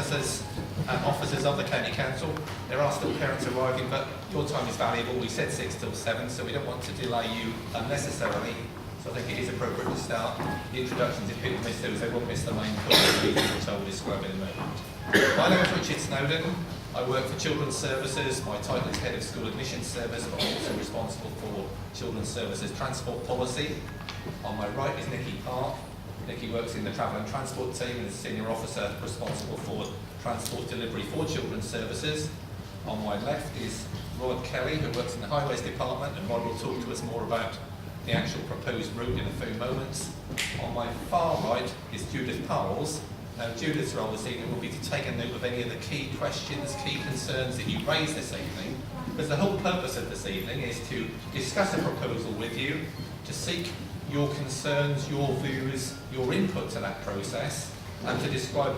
and officers of the County Council. There are still parents arriving, but your time is valuable. We said 6 till 7, so we don't want to delay you unnecessarily. So I think it is appropriate to start the introductions. If people miss those, they will miss the main core of the meeting, which I will describe in a moment. My name is Richard Snowden. I work for Children's Services. My title is Head of School Admissions Service, but I'm also responsible for Children's Services Transport Policy. On my right is Nikki Park. Nikki works in the Travel and Transport team and is a senior officer responsible for transport delivery for Children's Services. On my left is Rod Kelly, who works in the Highways Department, and Rod will talk to us more about the actual proposed route in a few moments. On my far right is Judith Powells. Now, Judith's role this evening will be to take a note of any of the key questions, key concerns that you raise this evening, because the whole purpose of this evening is to discuss a proposal with you, to seek your concerns, your views, your input to that process, and to describe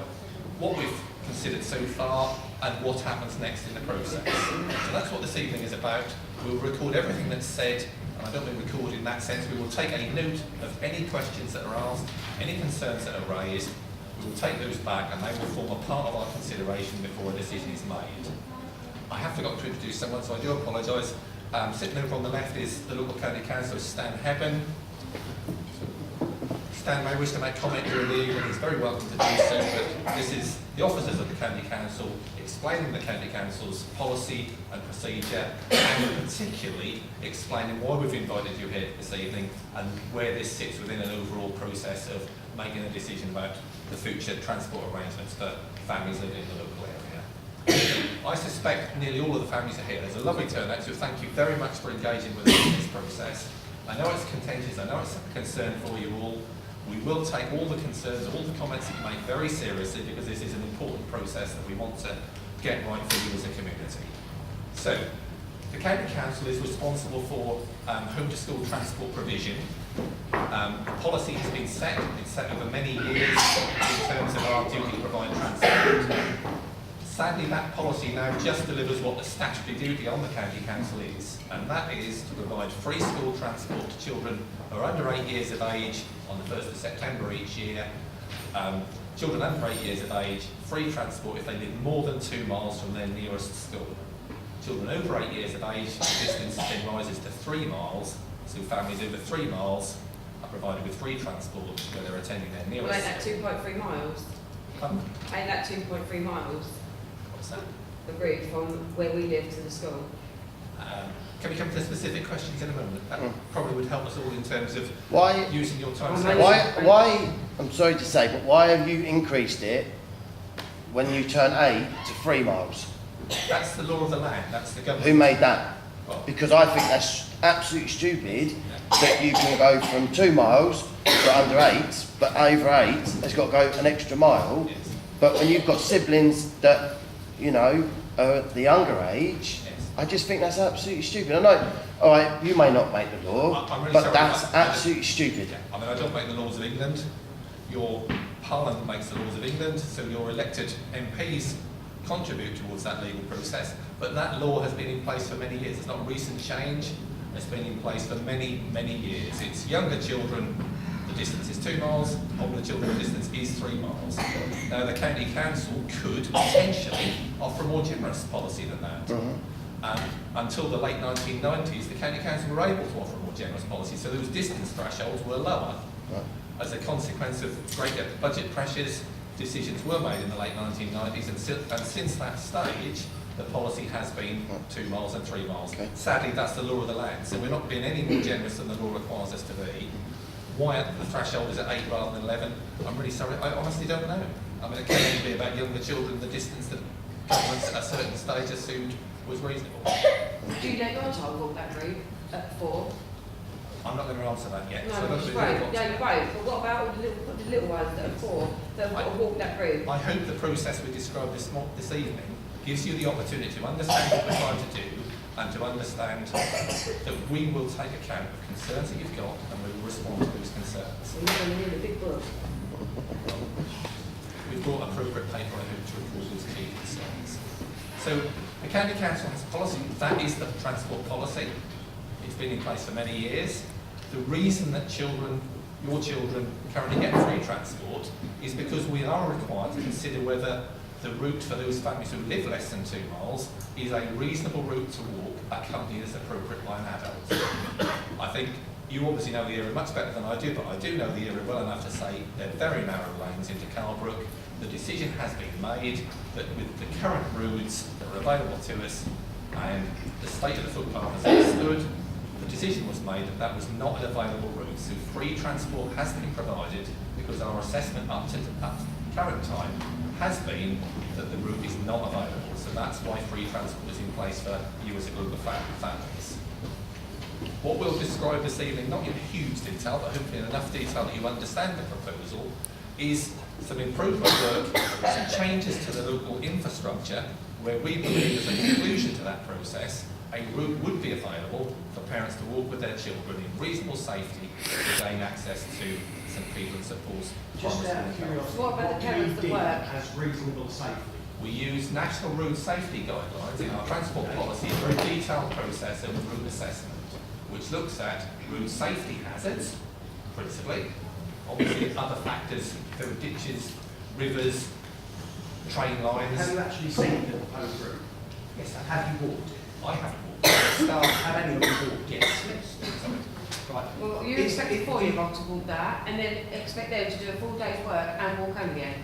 what we've considered so far and what happens next in the process. So that's what this evening is about. We'll record everything that's said, and I don't mean record in that sense. We will take a note of any questions that are asked, any concerns that are raised. We will take those back, and they will form a part of our consideration before a decision is made. I have forgotten to introduce someone, so I do apologise. Sitting over on the left is the local county councillor, Stan Hebben. Stan may wish to make comment during the evening. He's very welcome to do so, but this is the officers of the County Council explaining the County Council's policy and procedure, and particularly explaining why we've invited you here this evening and where this sits within an overall process of making a decision about the future transport arrangements for families living in the local area. I suspect nearly all of the families are here. There's a lovely turnout, so thank you very much for engaging with us in this process. I know it's contentious, I know it's a concern for you all. We will take all the concerns, all the comments that you make very seriously, because this is an important process that we want to get right for you as a community. So, the County Council is responsible for home to school transport provision. The policy has been set, it's set over many years in terms of our duty to provide transport. Sadly, that policy now just delivers what the statutory duty on the County Council is, and that is to provide free school transport to children who are under 8 years of age on the 1st of September each year. Children under 8 years of age, free transport if they live more than 2 miles from their nearest school. Children over 8 years of age, the distance then rises to 3 miles, so families over 3 miles are provided with free transport when they're attending their nearest well, ain't that 2.3 miles? Ain't that 2.3 miles? What's that? The route from where we live to the school. Can we come to specific questions in a moment? That probably would help us all in terms of using your time. Why, I'm sorry to say, but why have you increased it when you turn 8 to 3 miles? That's the law of the land, that's the government. Who made that? Well, because I think that's absolutely stupid that you can go from 2 miles for under 8, but over 8, it's got to go an extra mile. yes. But when you've got siblings that, you know, are at the younger age, Yes. I just think that's absolutely stupid. I know, all right, you may not make the law, I'm really but sorry, that's absolutely stupid. Yeah. I mean, I don't make the laws of England. Your Parliament makes the laws of England, so your elected MPs contribute towards that legal process. But that law has been in place for many years. It's not a recent change. It's been in place for many, many years. It's younger children, the distance is 2 miles. Older children, the distance is 3 miles. Now, the County Council could potentially offer a more generous policy than that. Until the late 1990s, the County Council were able to offer a more generous policy, so those distance thresholds were lower. Right. As a consequence of greater budget pressures, decisions were made in the late 1990s, and since that stage, the policy has been 2 miles and 3 miles. Okay. Sadly, that's the law of the land, so we're not being any more generous than the law requires us to be. Why the threshold is at 8 rather than 11, I'm really sorry, I honestly don't know. I mean, it can only be about younger children, the distance that governments at a certain stage assumed was reasonable. Do you let your child walk that route at 4? I'm not going to answer that yet. No, so you won't. No, you won't. But what about all the little ones that are 4 that have got to walk that route? I hope the process we described this evening gives you the opportunity to understand what we're trying to do, and to understand that we will take account of concerns that you've got, and we will respond to those concerns. So you're going to need a big book. We've brought appropriate paper, I hope, to record those key concerns. So the County Council has a policy, that is the transport policy. It's been in place for many years. The reason that your children currently get free transport is because we are required to consider whether the route for those families who live less than 2 miles is a reasonable route to walk, accompanied as appropriate by an adult. I think you obviously know the area much better than I do, but I do know the area well enough to say they're very narrow lanes into Carbrook. The decision has been made that with the current routes that are available to us and the state of the footpath as it stood, the decision was made that that was not an available route. So free transport has been provided because our assessment up to current time has been that the route is not available. So that's why free transport is in place for you as a group of families. What we'll describe this evening, not in huge detail, but hopefully in enough detail that you understand the proposal, is some improvement work, some changes to the local infrastructure, where we believe as a conclusion to that process, a route would be available for parents to walk with their children in reasonable safety to gain access to St Peter St Paul's Just out of primary school. curiosity, What about the do you parents that deem work? as reasonable safety? We use national road safety guidelines in our transport policy, a very detailed process of route assessment, which looks at route safety hazards, principally, obviously other factors, there are ditches, rivers, train lines. Have you actually seen the proposed route? Yes, Have you walked it? I have walked. Staff Have any of you walked it? yes. Right. Well, you Is- expect a is- 4-year-old to walk that, and then expect them to do a full day's work and walk home again.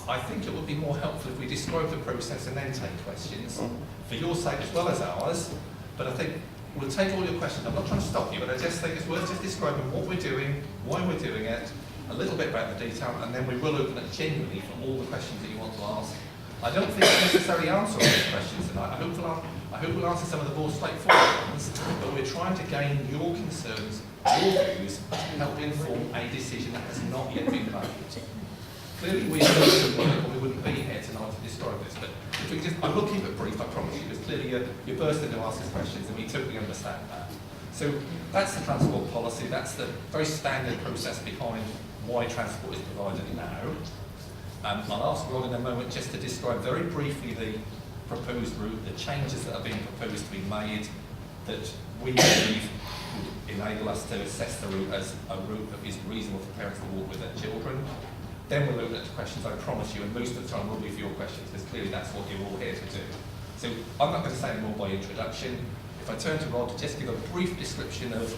I think it would be more helpful if we describe the process and then take questions, for your sake as well as ours. But I think we'll take all your questions. I'm not trying to stop you, but I just think it's worth just describing what we're doing, why we're doing it, a little bit about the detail, and then we will open it genuinely for all the questions that you want to ask. I don't think we'll necessarily answer all these questions tonight. I hope we'll answer some of the more straightforward ones, but we're trying to gain your concerns, your views, to help inform a decision that has not yet been made. Clearly we have done some work, or we wouldn't be here tonight to describe this, but if we just, I will keep it brief, I promise you, because clearly you're bursting to ask us questions, and we totally understand that. So that's the transport policy, that's the very standard process behind why transport is provided now. I'll ask Rod in a moment just to describe very briefly the proposed route, the changes that are being proposed to be made that we believe would enable us to assess the route as a route that is reasonable for parents to walk with their children. Then we'll open it to questions, I promise you, and most of the time will be for your questions, because clearly that's what you're all here to do. So I'm not going to say any more by introduction. If I turn to Rod, just give a brief description of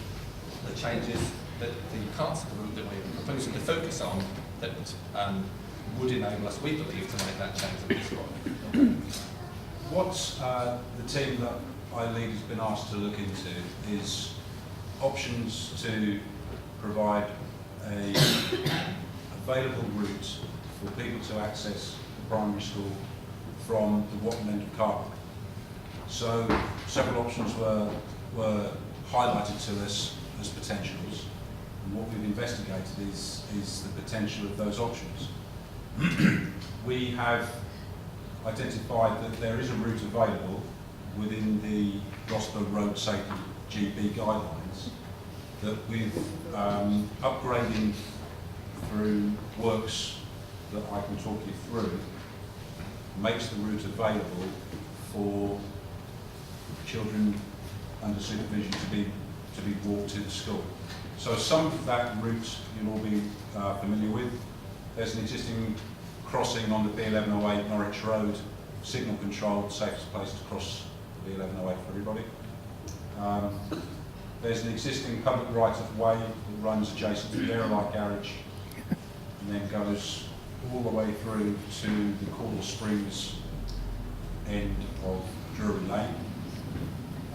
the changes that the parts of the route that we're proposing to focus on that would enable us, we believe, to make that change that we described. What the team that I lead has been asked to look into is options to provide a available route for people to access the primary school from the Watton end of Carbrook. So several options were highlighted to us as potentials, and what we've investigated is the potential of those options. We have identified that there is a route available within the Gloucester Road Safety GB guidelines that with upgrading through works that I can talk you through makes the route available for children under supervision to be walked to the school. So some of that route you'll all be familiar with. There's an existing crossing on the B1108 Norwich Road, signal controlled, safest place to cross the B1108 for everybody. There's an existing public right of way that runs adjacent to the Aerolite garage and then goes all the way through to the Caudle Springs end of Drury Lane.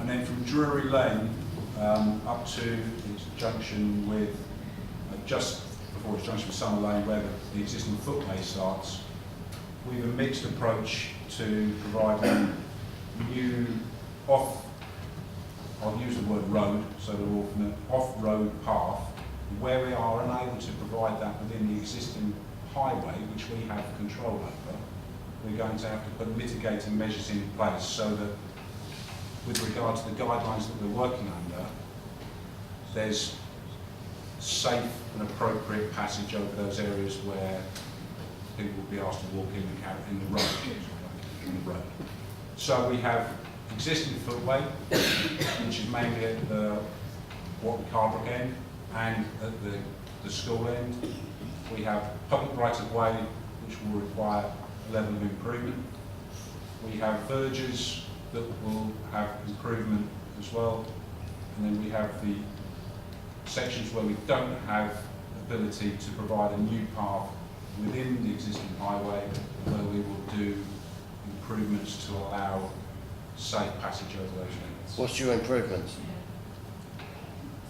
And then from Drury Lane up to its junction with, just before its junction with Summer Lane where the existing footway starts, we have a mixed approach to providing new I'll use the word road, so they're all from an off-road path, where we are unable to provide that within the existing highway, which we have control over. We're going to have to put mitigating measures in place so that with regard to the guidelines that we're working under, there's safe and appropriate passage over those areas where people will be asked to walk in the road. So we have existing footway, which is mainly at the Watton Carbrook end and at the school end. We have public right of way, which will require level of improvement. We have verges that will have improvement as well. And then we have the sections where we don't have ability to provide a new path within the existing highway, where we will do improvements to allow safe passage over those limits. What's your improvements?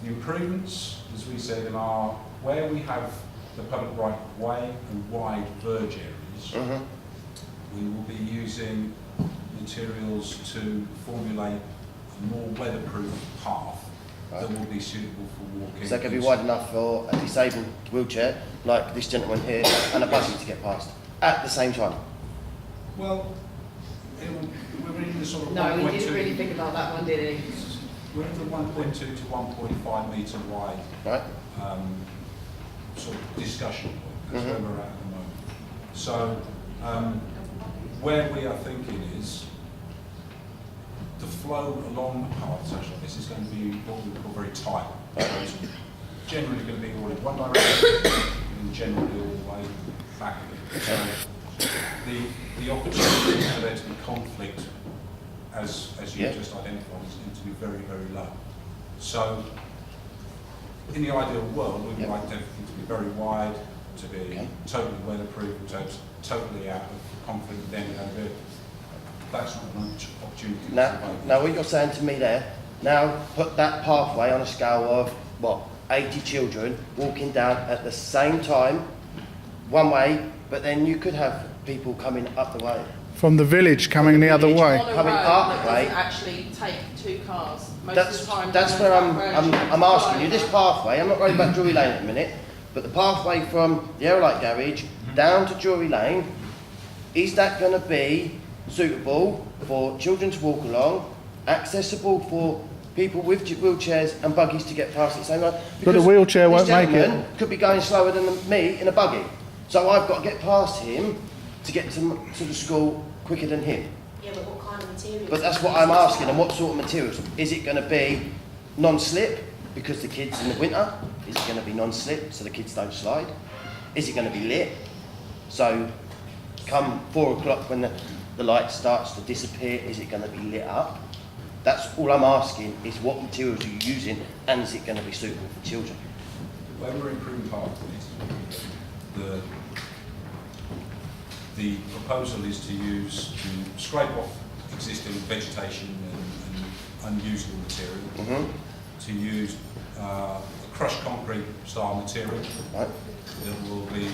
The improvements, as we said, are where we have the public right of way and wide verge areas, we will be using materials to formulate a more weatherproof path that will be suitable for walking. Is that going to be wide enough for a disabled wheelchair, like this gentleman here, and a buggy to get past at the same time? Well, we're in the sort of No, 1.2. he didn't really think about that one, did he? We're in the 1.2 to 1.5 metre wide Right? sort of discussion point. That's where we're at the moment. So where we are thinking is the flow along the path, such that this is going to be what we call very tight. It's generally going to be all in one direction and generally all the way back again. So the opportunity for there to be conflict, as you just identified, is going to be very, very low. So in the ideal world, we would like everything to be very wide, to be totally weatherproof, totally out of conflict with any other vehicle. That's not an opportunity. Now, what you're saying to me there, now put that pathway on a scale of, what, 80 children walking down at the same time, one way, but then you could have people coming up the way. From the village coming the other way. On a Coming road up, that right? doesn't actually take two cars. Most of the time. That's where I'm asking you, this pathway, I'm not worried about Drury Lane at the minute, but the pathway from the Aerolite Garage down to Drury Lane, is that going to be suitable for children to walk along, accessible for people with wheelchairs and buggies to get past at the same time? But the wheelchair won't make This it. gentleman could be going slower than me in a buggy, so I've got to get past him to get to the school quicker than him. Yeah, but what kind of materials? But that's what I'm asking, and what sort of materials? Is it going to be non-slip, because the kids in the winter? Is it going to be non-slip, so the kids don't slide? Is it going to be lit? So come 4 o'clock when the light starts to disappear, is it going to be lit up? That's all I'm asking, is what materials are you using, and is it going to be suitable for children? Where we're improving pathways, the proposal is to scrape off existing vegetation and unusable material, to use a crushed concrete style material Right? that will be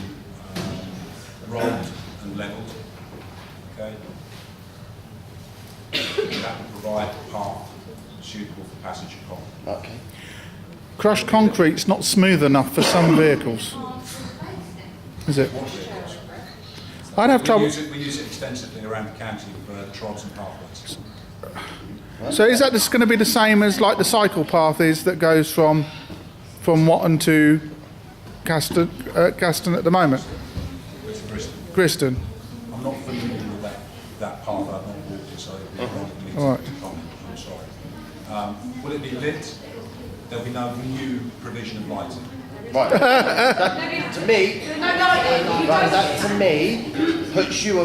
rolled and levelled. Okay? That will provide a path suitable for passage upon. Okay. Crushed concrete's not smooth enough for some vehicles, is it? I'd have trouble. We use it extensively around the county for trods and pathways. So is that just going to be the same as like the cycle path is that goes from Watton to Gaston at the moment? With Bristol. Griston. I'm not familiar with that path. I've not walked it, so it'd be wrong for me to comment. I'm sorry. Will it be lit? There'll be no new provision of lighting. Right. That, to me puts you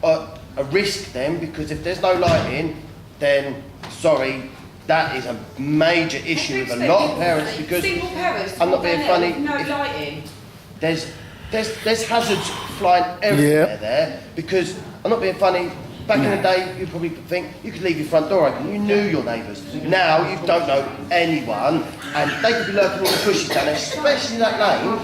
a risk then, because if there's no lighting, then sorry, that is a major issue with a lot of parents, because Single parents, I'm not being funny. No if- lighting. There's hazards flying everywhere there, because I'm not being funny. Back in the day, you probably think you could leave your front door open. You knew your neighbours. Now you don't know anyone, and they could be lurking in the bushes down there, especially that lane.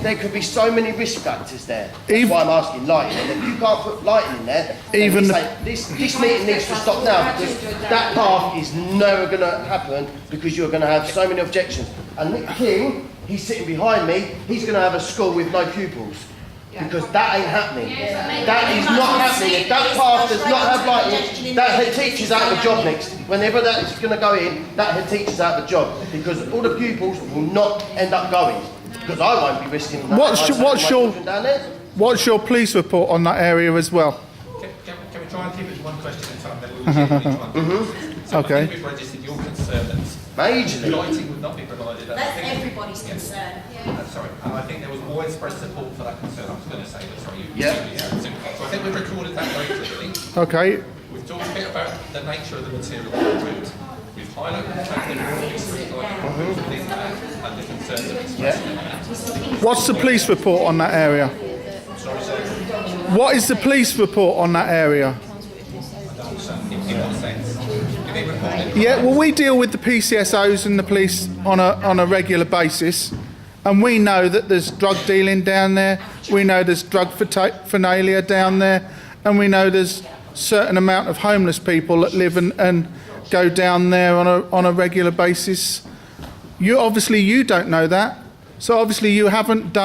There could be so many risk factors there. That's why I'm asking lighting. And if you can't put lighting in there, Even this meeting needs to stop now, because that path is never going to happen, because you're going to have so many objections. And Nick King, he's sitting behind me, he's going to have a school with no pupils. Because that ain't happening. That is not happening. If that path does not have lighting, that head teacher's out of a job next. Whenever that's going to go in, that head teacher's out of a job. Because all the pupils will not end up going. Because I won't be risking that. What's your police report on that area as well? Can we try and keep it to one question at a time, then we'll check each one? So I Okay. think we've registered your concern that Majorly. Lighting would not be provided. That's everybody's concern. Sorry, and I think there was widespread support for that concern. I was going to say, but sorry, you. Yeah. So I think we've recorded that very clearly. Okay. We've talked a bit about the nature of the material of the route. We've highlighted the fact that there will be street lighting within that and the concerns that expressed in that. What's the police report on that area? Sorry, sir. What is the police report on that area? In what sense? Did they report it? Yeah, well, we deal with the PCSOs and the police on a regular basis, and we know that there's drug dealing down there. We know there's drug paraphernalia down there, and we know there's certain amount of homeless people that live and go down there on a regular basis. You don't know that, so obviously you haven't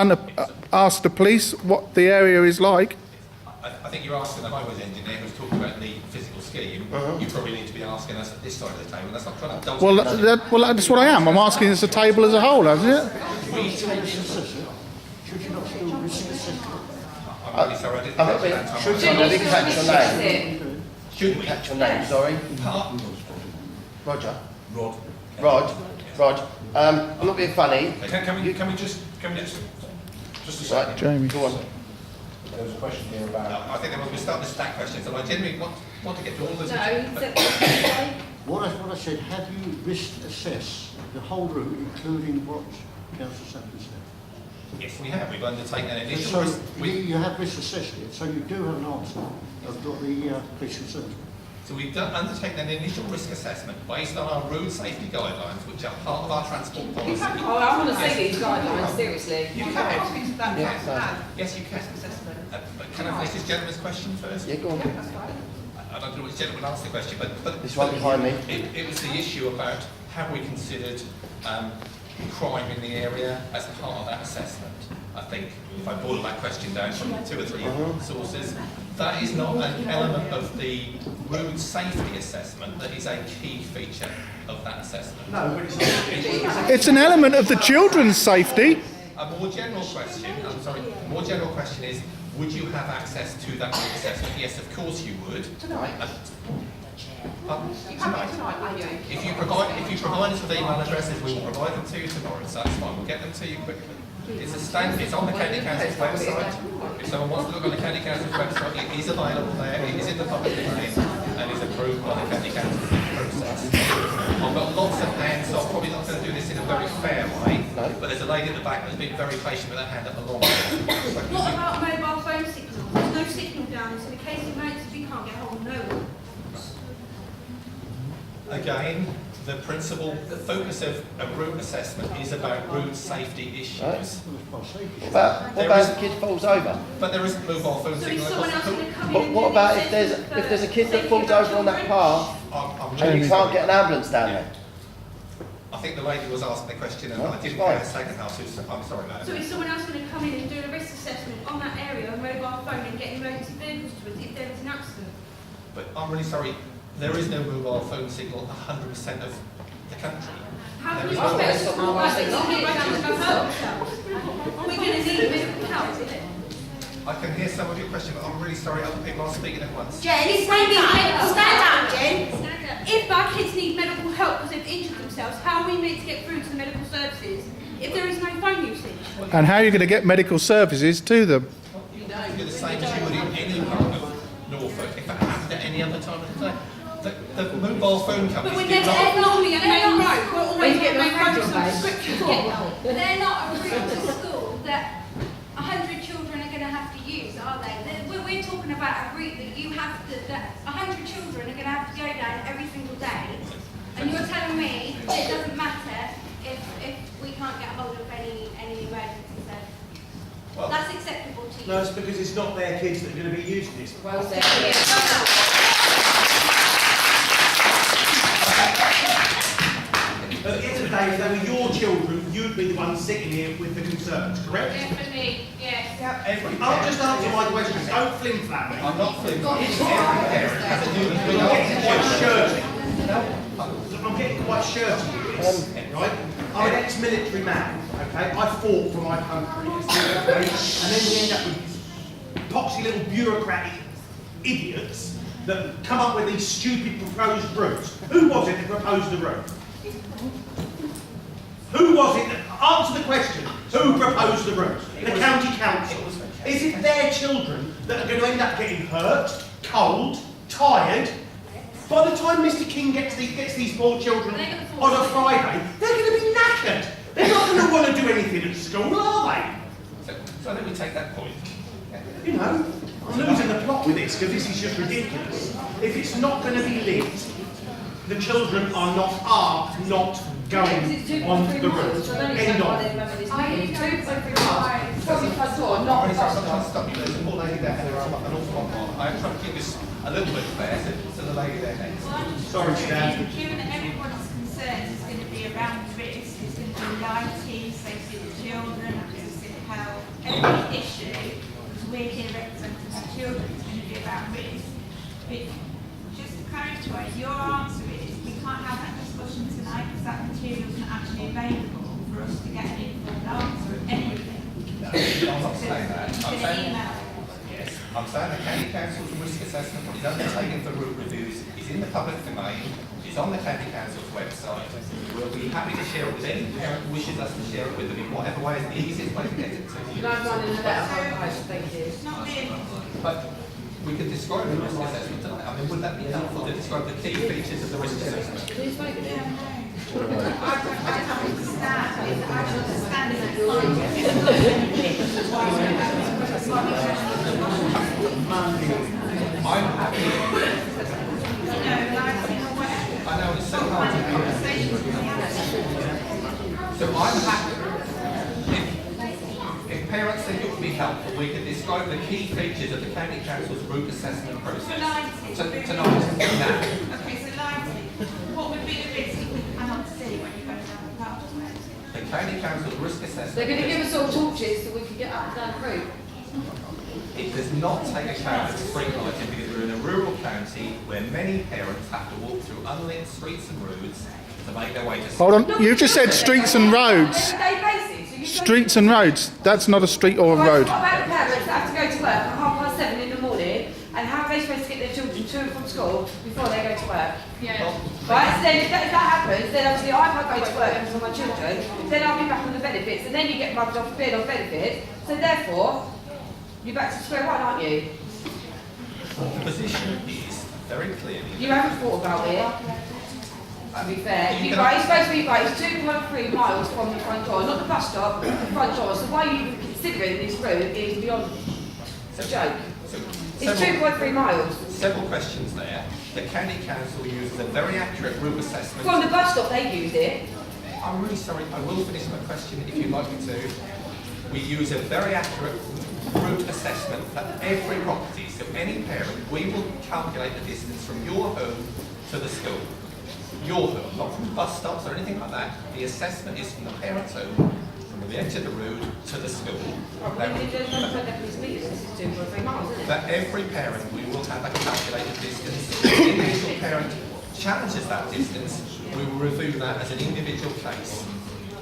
asked the police what the area is like. I think you're asking the highways engineer who's talking about the physical scheme. You probably need to be asking us at this side of the table. That's not trying to dodge. Well, that's what I am. I'm asking as a table as a whole, hasn't it? We take Should you not still risk assessment? I'm really sorry, I didn't catch that. I didn't catch your name. Should we? Catch your name, sorry. Roger. Rod. I'm not being funny. Can we just a second? Right, Jamie. go on. There was a question here about. I think we start to stack questions, and I genuinely want to get to all of them. What I said, have you risk assessed the whole route, including what Councillor Sampson said? Yes, we have. We've undertaken an initial So risk. you have risk assessed it, so you do have an answer of what the police concerns. So we've undertaken an initial risk assessment based on our road safety guidelines, which are part of our transport policy. Oh, I want to see these guidelines, seriously. You can. Yes, you can. But can I finish this gentleman's question first? Yeah, go on. I don't know which gentleman asked the question, but This one behind me. It was the issue about have we considered crime in the area as part of that assessment. I think if I boil that question down from 2 or 3 sources, that is not an element of the road safety assessment that is a key feature of that assessment. No, but it's not. It's an element of the children's safety. A more general question is, would you have access to that road assessment? Yes, of course you would. Tonight. Tonight. If you provide us with email addresses, we will provide them to you tomorrow, so that's fine. We'll get them to you quickly. It's on the County Council's website. If someone wants to look on the County Council's website, it is available there. It is in the public domain and is approved by the County Council's process. I've got lots of hands, so I'm probably not going to do this in a very fair way. But there's a lady at the back that's been very patient with her hand up a long way. What about mobile phone signal? There's no signal down, so in case of emergency we can't get hold of no one. Again, the focus of a route assessment is about route safety issues. What about if the kid falls over? But there isn't mobile phone So signal is someone else across the going to come in But and what do about the if there's assessment a kid that first? falls over on that path and you can't get an ambulance down there? I think the lady was asking the question and No, I didn't it's fine. get a second half, so I'm sorry about So it. is someone else going to come in and do a risk assessment on that area, a mobile phone, and get emergency vehicles to us if there is an accident? But I'm really sorry, there is no mobile phone signal 100% of the country. How There can is we no- expect school buses to get around and go home themselves? We're going to need medical help. I can hear some of your question, but I'm really sorry other people are speaking at once. Jen, stand up, Jen. If our kids need medical help because they've injured themselves, how are we meant to get through to the medical services if there is no phone usage? And how are you going to get medical services to them? You're the same as you would in any part of Norfolk, if it happened at any other time of the day. The mobile phone But companies we're do never not... normally a main road. We're always When you on get main the road with radio some base. prescription for. They're not a route to school that 100 children are going to have to use, are they? We're talking about a route that you have to, that 100 children are going to have to go down every single day. And you're telling me that it doesn't matter if we can't get hold of any emergency service. Well, That's acceptable to you. No, it's because it's not their kids that are going to be using this. Well said. At the end of the day, if they were your children, you'd be the one sitting here with the concerns, correct? Definitely, yes. every I'll just answer my questions. Don't flim-flam me. I'm not flipping. Every parent has a duty. I'm getting quite shirty. I'm getting quite shirty with this, right? I'm an ex-military man, okay? I fought for my country, okay? And then we end up with poxy little bureaucratic idiots that come up with these stupid proposed routes. Who was it that proposed the route? Who was it that, answer the question, who proposed the route? The county council. Is it their children that are going to end up getting hurt, cold, tired? By the time Mr. King gets these poor children on a Friday, they're going to be knackered. They're not going to want to do anything at school, are they? So I think we take that point. You know, I'm losing the plot with this because this is just ridiculous. If it's not going to be lit, the children are not going on the route. End of. Sorry, I'll stop you. There's a poor lady there, and there are an awful lot more. I'm trying to keep this a little bit fair to the lady there next. Sorry, Stan. Given that everyone's concerns is going to be around risk, it's going to be lighting, safety of the children, access to health, every issue, because we're here representing the children, is going to be about risk. But just to clarify, your answer is we can't have that discussion tonight because that material isn't actually available for us to get an informed answer of anything. No, I'm not saying that. It's an email. Yes, I'm saying the county council's risk assessment is undertaken for route reviews, is in the public domain, it's on the county council's website. We'll be happy to share it with any parent who wishes us to share it with them in whatever way is the easiest way to get it to you. Can I run in a letter? Thank you. It's not really. But we could describe the risk assessment tonight. I mean, would that be helpful to describe the key features of the risk assessment? Please make it. I don't understand. I don't understand I'm happy. I know it's so hard to do. So I'm happy. If parents think it would be helpful, we can describe the key features of the county council's route assessment process. So tonight, now. Okay, so lighting. What would be the risk you cannot see when you go down the pathway? The county council's risk assessment. They're going to give us all torches so we can get up and down the route. It does not take account of street lighting because we're in a rural county where many parents have to walk through unlit streets and roads to make their way to school. Hold on, you just said streets and roads. Streets and roads. That's not a street or a road. What about the parents that have to go to work at 7:30 in the morning, and how are they supposed to get their children to and from school before they go to work? Yeah. Right, so then if that happens, then obviously I can't go to work for my children, then I'll be back on the benefits, and then you get rubbed off being on benefits, so therefore, you're back to square one, aren't you? The position is very clearly. You haven't thought about it. To be fair, it's supposed to be right, it's 2.3 miles from the front door, not the bus stop, the front door. So why are you considering this route is beyond a joke. It's 2.3 miles. Several questions there. The county council uses a very accurate route assessment. From the bus stop they use it. I'm really sorry, I will finish my question if you'd like me to. We use a very accurate route assessment for every property. So any parent, we will calculate the distance from your home to the school. Your home, not from bus stops or anything like that. The assessment is from the parent's home, from the edge of the road to the school. For every parent, we will have a calculated distance. If the individual parent challenges that distance, we will review that as an individual case.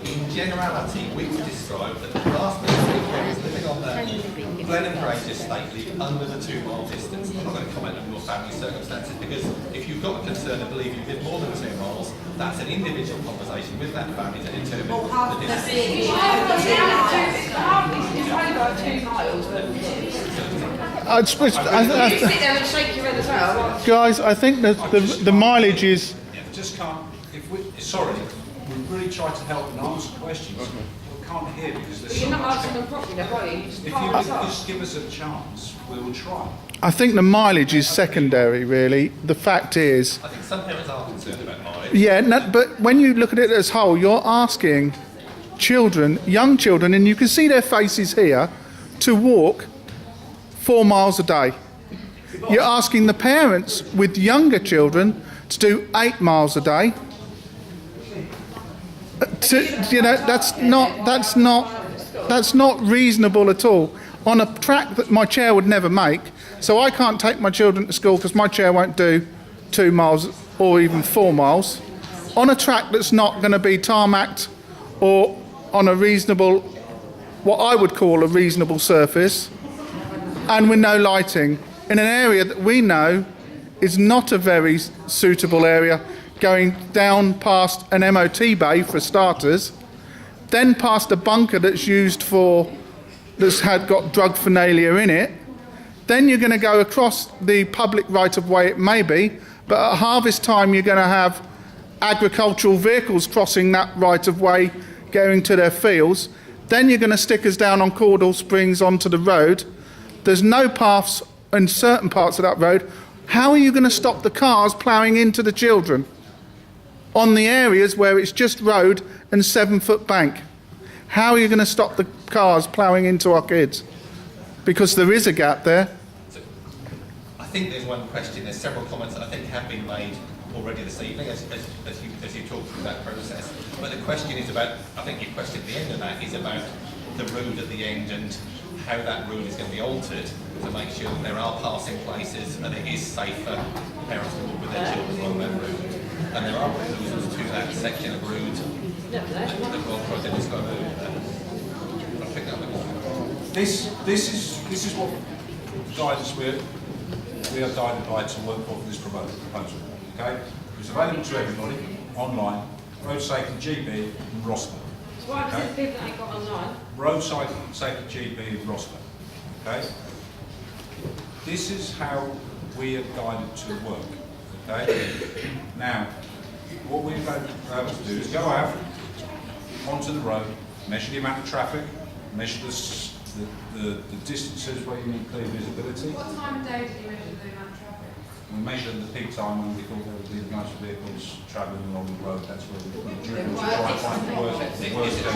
In generality, we would describe that the vast majority of parents living on the Glen and Grange estate live under the 2 mile distance. I'm not going to comment on your family circumstances because if you've got a concern and believe you live more than 2 miles, that's an individual conversation with that family to determine the distance. It's only about 2 miles. You sit there and shake your head as well. Guys, I think that the mileage is. Just can't. If we sorry, we really try to help and answer questions. We can't hear because there's But you're so not much. answering them properly, are you? If you could just give us a chance, we will try. I think the mileage is secondary, really. The fact is. I think some parents are concerned about mileage. Yeah, no, but when you look at it as whole, you're asking children, young children, and you can see their faces here, to walk 4 miles a day. You're asking the parents with younger children to do 8 miles a day. That's not reasonable at all. On a track that my chair would never make, so I can't take my children to school because my chair won't do 2 miles or even 4 miles. On a track that's not going to be tarmacked or on a reasonable, what I would call a reasonable surface, and with no lighting, in an area that we know is not a very suitable area. going down past an MOT bay for starters, then past a bunker that's got drugphernalia in it. Then you're going to go across the public right-of-way, it may be, but at harvest time you're going to have agricultural vehicles crossing that right-of-way, going to their fields. Then you're going to stick us down on Caudle Springs onto the road. There's no paths in certain parts of that road. How are you going to stop the cars ploughing into the children on the areas where it's just road and 7-foot bank? How are you going to stop the cars ploughing into our kids? Because there is a gap there. So, I think there's one question. There's several comments that I think have been made already this evening as you talk through that process. But the question is about, I think your question at the end of that is about the road at the end and how that road is going to be altered to make sure that there are passing places and it is safe for parents to walk with their children along that road. And there are proposals to that section of road that Rob Project has got to pick up. This is what guidance we are guided by to work for this proposal. Okay, it's available to everybody online. Road Safety GB in Rosper. So what happens to the people that ain't got online? Road Safety GB in Rosper. Okay, this is how we are guided to work. Okay, now what we're able to do is go out onto the road, measure the amount of traffic, measure the distances where you need clear visibility. What time of day do you measure the amount of traffic? We measure the peak time when we thought there would be the most vehicles travelling along the road. That's where we're driven to try and find the worst case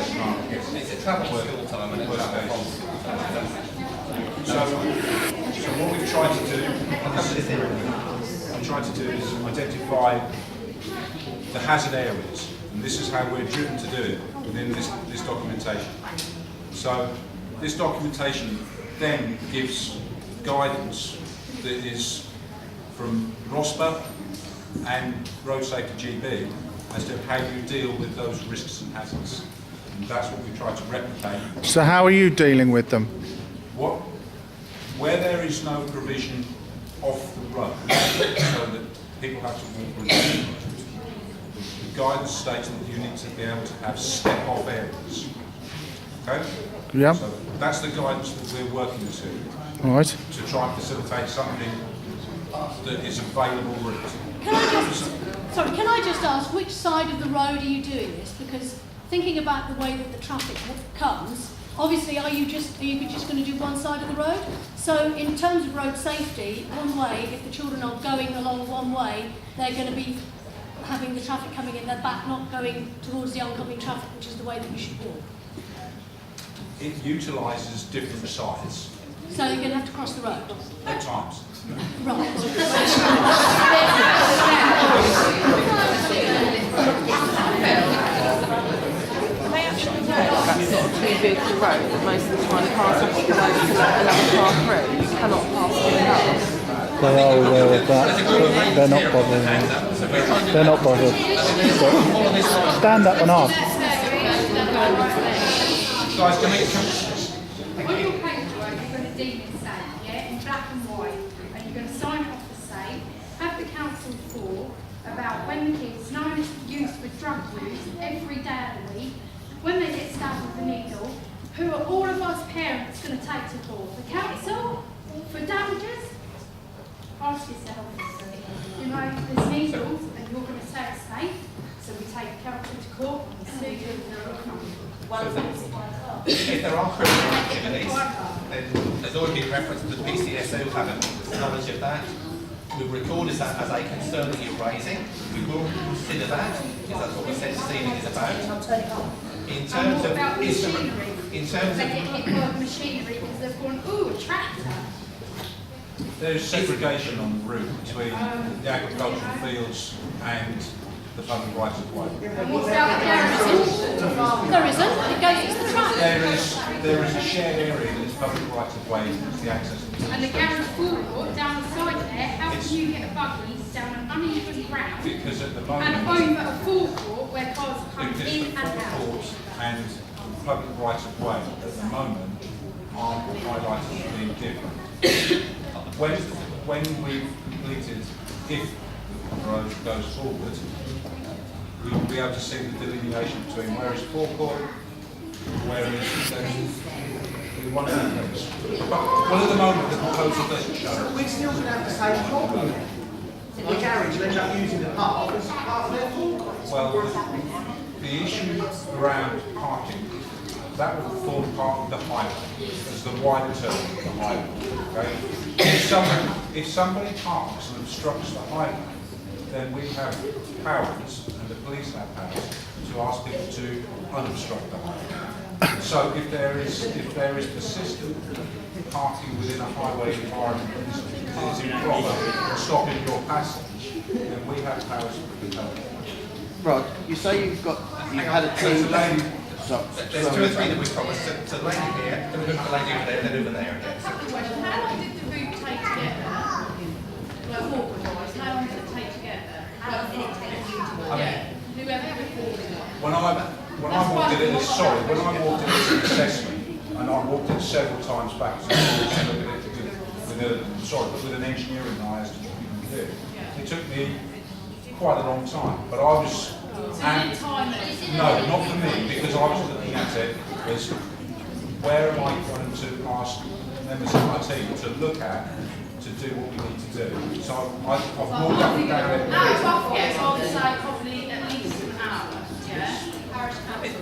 scenario. It's a travel school time and a travel from school time. So what we've tried to do, is identify the hazard areas, and this is how we're driven to do it within this documentation. So this documentation then gives guidance that is from ROSPA and Road Safety GB as to how you deal with those risks and hazards. And that's what we try to replicate. So how are you dealing with them? Where there is no provision off the road, so that people have to walk with the road, the guidance states that you need to be able to have step-off areas. Okay? Yeah. So that's the guidance that we're working to. All right. To try and facilitate something that is available route. Can I just ask, which side of the road are you doing this? Because thinking about the way that the traffic comes, obviously are you just going to do one side of the road? So in terms of road safety, one way, if the children are going along one way, they're going to be having the traffic coming in their back, not going towards the oncoming traffic, which is the way that you should walk. It utilises different sides. So you're going to have to cross the road? At times. Right. That's sort of 2-vehicle road, but most of the time cars have to go over to let another car through. You cannot pass through cars. They are aware of that, but they're not bothered. They're not bothered. But stand up and ask. Guys, can we... On your paperwork, you're going to deem it safe, yeah, in black and white, and you're going to sign off the safe, have the council talk about when the kids known as used for drug use every day of the week, when they get stabbed with a needle, who are all of us parents going to take to court? The council? For damages? Ask yourself. You know, there's needles, and you're going to say it's safe, so we take the council to court and we sue you and they're If there are criminal activities, then there's already been reference to the PCSO having knowledge of that. We recorded that as a concern that you're raising. We will consider that, because that's what we said this evening is about. In terms of machinery, in terms they of get hit by machinery because they've gone, ooh, a tractor. There's segregation on the route between the agricultural fields and the public rights of way. What's about the garage? There isn't. It goes, it's the track. There is a shared area that's public rights of way, it's the access to. And the garage forecourt down the side there, how can you get a buggy down an uneven ground Because at the and moment, over a forecourt where cars come because in the and out? forecourt and public rights of way at the moment aren't highlighted as being different. When we've completed, if road goes forward, we will be able to see the delineation between where is forecourt, where is one of those. But at the moment, the proposal doesn't show. So we're still going to have the same problem. The garage will end up using the park as part of their forecourt. Well, the issue around parking, that will form part of the highway, as the wide term of the highway. Okay? If somebody parks and obstructs the highway, then we have powers, and the police have powers, to ask people to unobstruct the highway. So if there is persistent parking within a highway environment that is improper or stopping your passage, then we have powers to compel it. Rod, you say you've had a team. There's 2 or 3 that we promised. So the lady here, then we've got the lady over there, then over there again. So How long did the route take to get there? Well, walk-wise, how long did it take to get there? How long did it take you to walk? Yeah, whoever reported it. When I walked in this assessment, and I walked in several times back to look at it with an engineering eye as to what we can do. It took me quite a long time, but I was. No, not for me, because I was looking at it as where am I going to ask members of my team to look at to do what we need to do. So I've walked up and down it. Yes, I would say probably at least an hour. Yeah. Parish Council.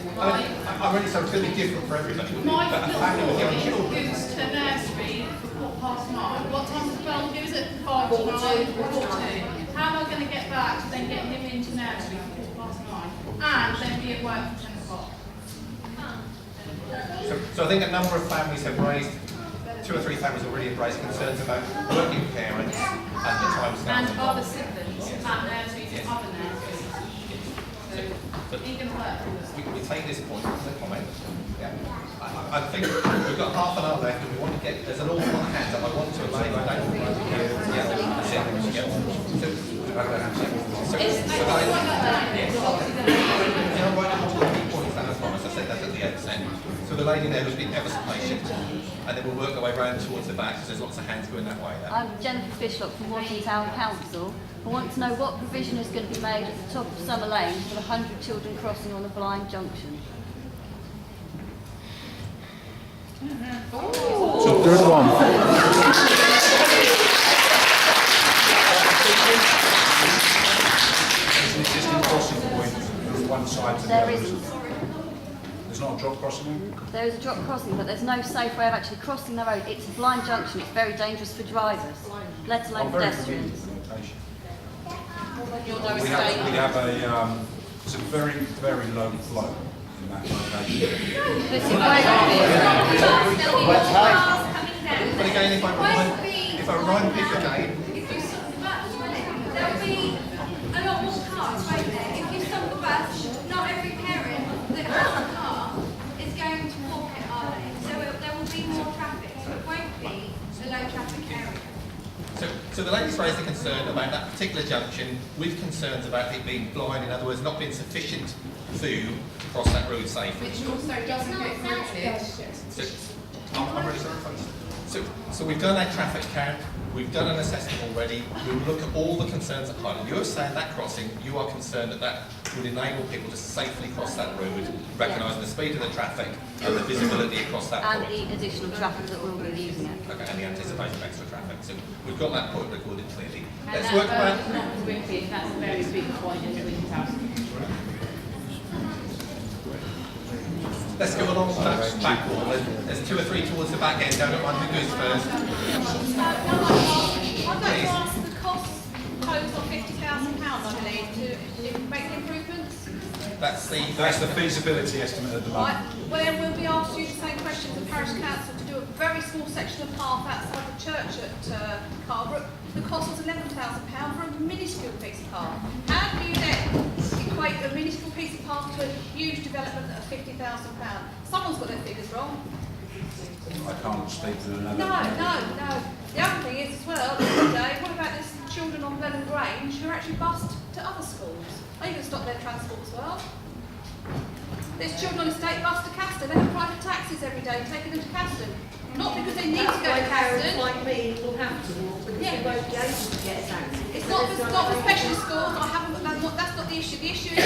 I'm really sorry, it's going to be different for everybody. My But a family with young little children. goes to nursery for 9:15. What time does the bell go? Is it 5 to 9? 4:02. How am I going to get back to then get him into nursery for 9:15 and then be at work at 10 o'clock? So I think a number of families have raised, 2 or 3 families already have raised concerns about working parents and the time scale. And other siblings at nurseries and other nurseries. But Are you going to work with us? we take this point as a comment. Yeah. I think we've got half an hour left and we want to get, there's an awful lot of hands up. I want to allow you, I don't think I can get on. I said that at the outset. So the lady there has been ever so patient, and then we'll work our way round towards the back because there's lots of hands going that way. I'm Jennifer Fishlock from Watton Town Council. I want to know what provision is going to be made at the top of Summer Lane for the 100 children crossing on the blind junction. Good one. There's an existing crossing point from one side to the There other. isn't. There's not a drop crossing? There is a drop crossing, but there's no safe way of actually crossing the road. It's a blind junction. It's very dangerous for drivers, let alone I'm very familiar pedestrians. with the location. You'll We have a, it's a very, very low flow in that location. But it's a But again, if I remind people again, There'll be a lot more cars right there. If you stop the bus, not every parent that has a car is going to walk it, are they? So there will be more traffic, so it won't be a low traffic area. so the lady's raised a concern about that particular junction with concerns about it being blind, in other words, not being sufficient to cross that road safely. Which also doesn't get routed. I'm really sorry, folks. So we've done our traffic count, we've done an assessment already, we will look at all the concerns at Highland. You're saying that crossing, you are concerned that that would enable people to safely cross that road, recognising the speed of the traffic and the visibility across that And point. the additional traffic that will be using it. Okay, and the anticipation of extra traffic. So we've got that point recorded clearly. And Let's that work about. is not horrific, that's a very big point in the Wicked House. Let's go along that back wall. There's 2 or 3 towards the back end. Don't mind who goes first. I'd like to ask the cost posed on £50,000, I believe, to make the improvements. That's the feasibility estimate at the moment. Right, where we'll be asked you the same question as the parish council to do a very small section of path outside the church at Carbrook. The cost was £11,000 for a minuscule piece of path. How do you then equate a minuscule piece of path to a huge development of £50,000? Someone's got their figures wrong. I can't speak to another. No. The other thing is as well, the other day, what about these children on Blenheim Grange who are actually bused to other schools? Are you going to stop their transport as well? There's children on the state bus to Caston. They have private taxis every day taking them to Caston. Not because they need to go to Caston. Like me will have to walk because they won't be able to get a taxi. It's not for specialist schools. I haven't. That's not the issue. The issue is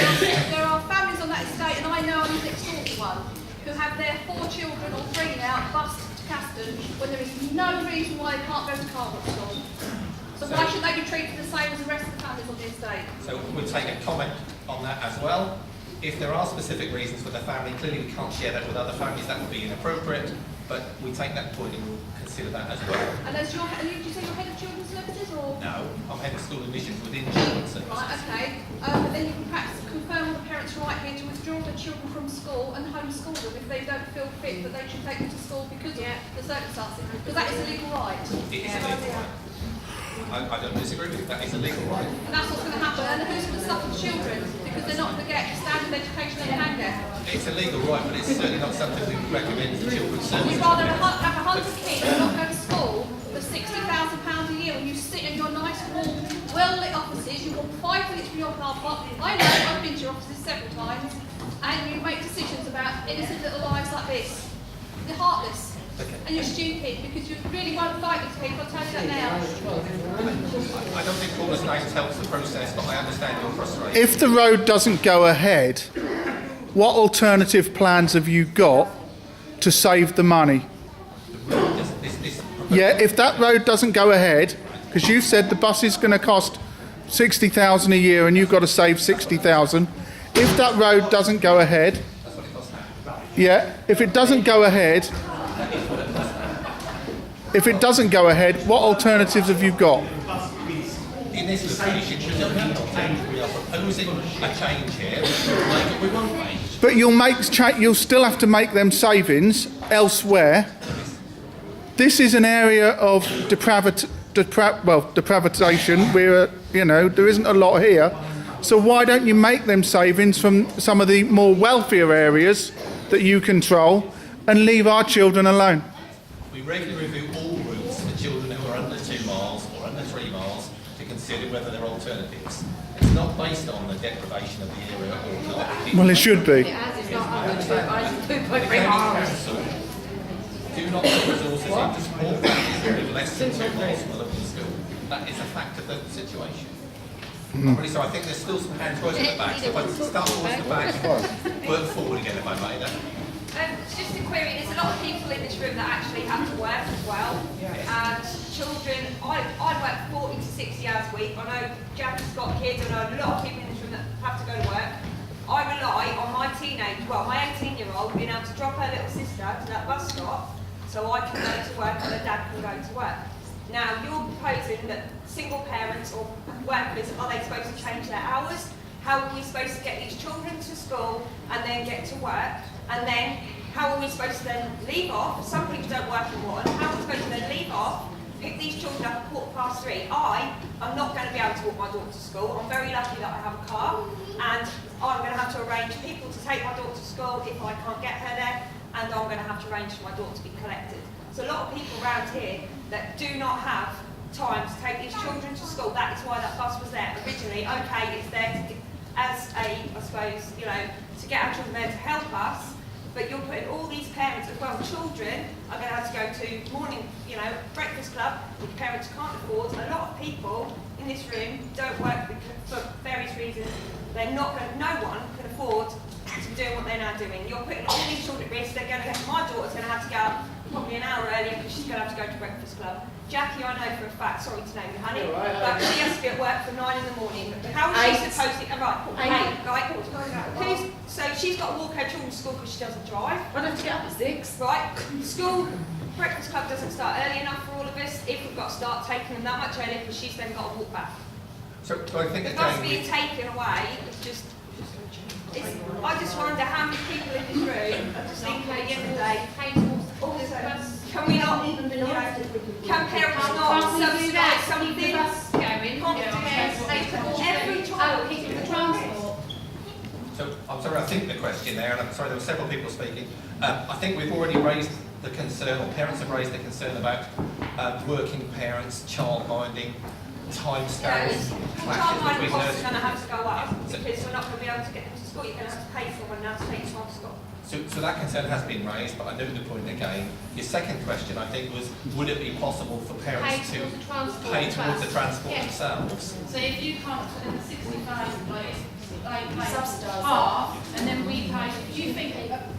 there are families on that estate, and I know I'm next door to one, who have their 4 children or 3 now bused to Caston when there is no reason why they can't go to Carwood School. So why should they be treated the same as the rest of the families on the estate? So we'll take a comment on that as well. If there are specific reasons for the family, clearly we can't share that with other families, that would be inappropriate, but we take that point and we'll consider that as well. And as did you say you're head of children's services or? No, I'm head of school admissions within children's services. Right, okay. But then you can perhaps confirm with the parents' right here to withdraw their children from school and homeschool them if they don't feel fit that they should take them to school because of the circumstances. Because that is a legal right. It is a legal right. I don't disagree with you, that is a legal right. And that's what's going to happen. And who's going to suffer the children? Because they're not going to get the standard education they can get. It's a legal right, but it's certainly not something we recommend to children's services. You'd rather have 100 kids and not go to school for £60,000 a year when you sit in your nice, warm, well-lit offices, you walk 5 minutes from your car park. I know, I've been to your offices several times, and you make decisions about innocent little lives like this. You're heartless. Okay. And you're stupid because you really won't fight these people, I'll tell you that now. I don't think calling us names helps the process, but I understand your frustration. If the road doesn't go ahead, what alternative plans have you got to save the money? Yeah, if that road doesn't go ahead, because you said the bus is going to cost 60,000 a year and you've got to save 60,000. If that road doesn't go ahead, yeah, if it doesn't go ahead, what alternatives have you got? In this location, we don't need to change. We are proposing a change here. We won't change. But you'll still have to make them savings elsewhere. This is an area of depravation. Where there isn't a lot here. So why don't you make them savings from some of the more wealthier areas that you control and leave our children alone? We regularly review all routes for children who are under 2 miles or under 3 miles to consider whether there are alternatives. It's not based on the deprivation of the area or not. Well, it should be. It's not under 2.3 miles. Do not put resources into support families with less than 2 miles from a local school. That is a fact of the situation. Really, so I think there's still some hands raised at the back. So if I start towards the back, work forward again if I may. It's just a query, there's a lot of people in this room that actually have to work as well. And children, I work 40 to 60 hours a week. I know Jackie's got kids, I know a lot of people in this room that have to go to work. I rely on my my 18-year-old being able to drop her little sister to that bus stop so I can go to work and her dad can go to work. Now, you're proposing that single parents or workers, are they supposed to change their hours? How are we supposed to get these children to school and then get to work? And then, how are we supposed to then leave off? Some people don't work in Watton. How are we supposed to then leave off, pick these children up at 3:15? I am not going to be able to walk my daughter to school. I'm very lucky that I have a car. And I'm going to have to arrange people to take my daughter to school if I can't get her there. And I'm going to have to arrange for my daughter to be collected. So a lot of people around here that do not have time to take these children to school, that is why that bus was there originally. Okay, it's there to, as a, I suppose, to get our children there to help us, but you're putting all these parents as well. Children are going to have to go to morning, breakfast club, which parents can't afford. A lot of people in this room don't work for various reasons. They're not going to, no one can afford to be doing what they're now doing. You're putting all these children at risk. They're going to get, my daughter's going to have to get up probably an hour earlier because she's going to have to go to breakfast club. Jackie, I know for a fact, sorry to name you, honey, but she has to be at work for 9 in the morning. How is she supposed to, so she's got to walk her children to school because she doesn't drive. I have to get up at 6. Right, school, breakfast club doesn't start early enough for all of us if we've got to start taking them that much earlier because she's then got to walk back. So I think the bus being taken away is just, I just wonder how many people in this room think at the end of the day, all this can we not, can parents not subsidise something? Every child keeping the transport. So I'm sorry, I think the question there, and I'm sorry there were several people speaking. I think we've already raised the concern, or parents have raised the concern about working parents, childminding, timescales, clashes between Costs are nursery. going to have to go up because we're not going to be able to get them to school. You're going to have to pay someone now to take your child to school. So that concern has been raised, but I know the point again. Your second question, I think, was would it be possible for parents to pay towards the transport themselves? So if you can't put in the 65 like half, and then we pay, do you think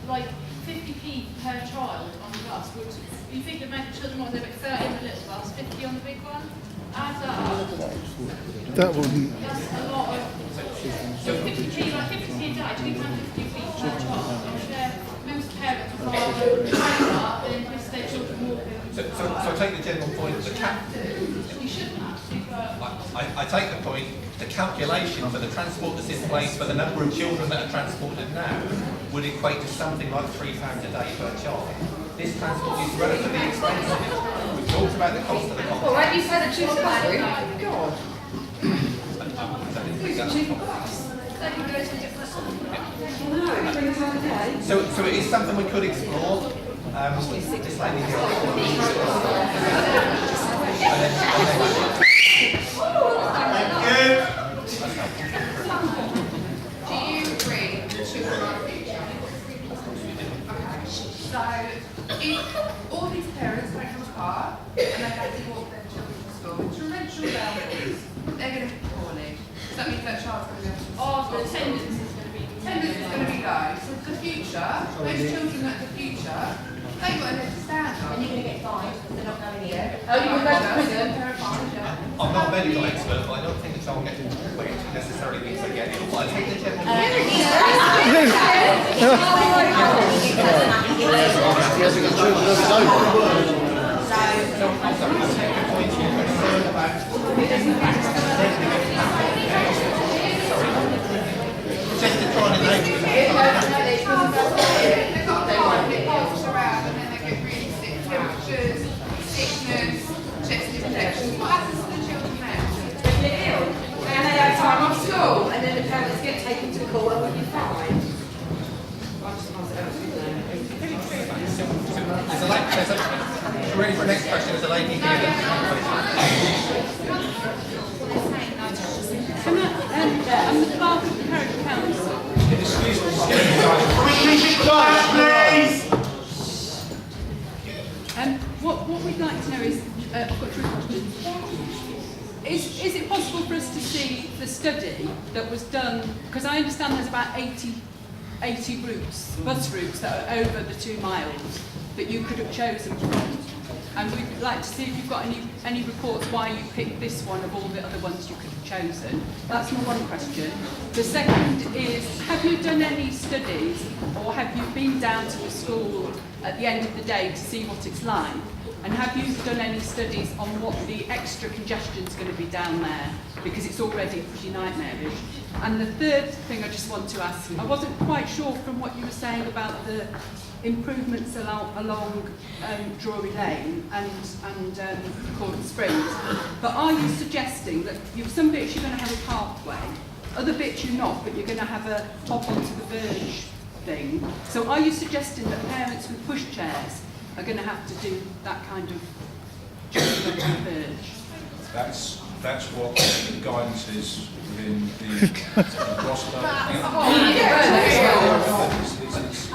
like 50p per child on the bus would, you think that maybe children want to do it 30 on the little bus, 50 on the big one? Adds up. That wouldn't. That's a lot of. So 50p, like 50p a day, 250p per child. I'm sure most parents would rather pay that than risk their children walking. So I take the general point of the We shouldn't have to, but. I take the point, the calculation for the transport that's in place for the number of children that are transported now would equate to something like £3 a day per child. This transport is relatively expensive. We've talked about the cost of the Well, why do you say the cheapest bus route? God. So it is something we could explore. This lady here. Do you agree that children are the future? So, if all these parents don't have a car and they have to walk their children to school, torrential downpours, they're going to be poorly. So that means that child's going to be able to The attendance is going to be. attendance is going to be low. So the future, those children that the future, they've got a leg to stand on. And you're going to get fined because they're not going here. Oh, you can go to prison. I'm not a medical expert, but I don't think the child getting weight necessarily means they get ill. But I take the general point. He hasn't got children of his own. Just to try and enable They've got a car and it rolls around and then they get really sick temperatures, sickness, chest infections. What happens to the children now? They're ill. And they have time off school, and then the parents get taken to court and will be fined. ready for the next question. There's a lady here. I'm the clerk of the Parish Council. Excuse me. What we'd like to know is, I've got 3 questions. Is it possible for us to see the study that was done, because I understand there's about 80 routes, bus routes that are over the 2 miles that you could have chosen from. And we'd like to see if you've got any reports why you picked this one of all the other ones you could have chosen. That's my one question. The second is, have you done any studies, or have you been down to the school at the end of the day to see what it's like? And have you done any studies on what the extra congestion is going to be down there? Because it's already pretty nightmarish. And the third thing I just want to ask, I wasn't quite sure from what you were saying about the improvements along Drury Lane and Court Springs, but are you suggesting that some bits you're going to have a pathway, other bits you're not, but you're going to have a hop onto the verge thing? So are you suggesting that parents with pushchairs are going to have to do that kind of jumping on the verge? That's what the guidance is within the roster.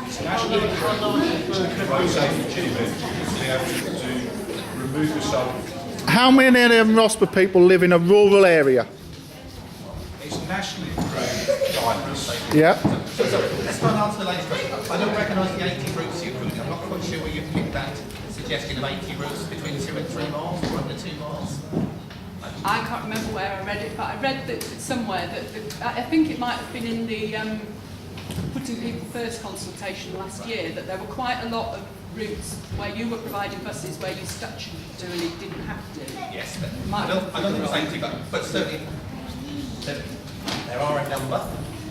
It's nationally approved road safety achievement to be able to remove yourself. How many of them ROSPA people live in a rural area? It's nationally approved guidance. Yeah. So let's try and answer the lady's question. I don't recognise the 80 routes you put. I'm not quite sure where you picked that suggestion of 80 routes between 2 and 3 miles or under 2 miles. I can't remember where I read it, but I read that somewhere that I think it might have been in the Putting People First consultation last year, that there were quite a lot of routes where you were providing buses where you statutorily didn't have to. Yes, I don't think it was 80, but certainly there are a number.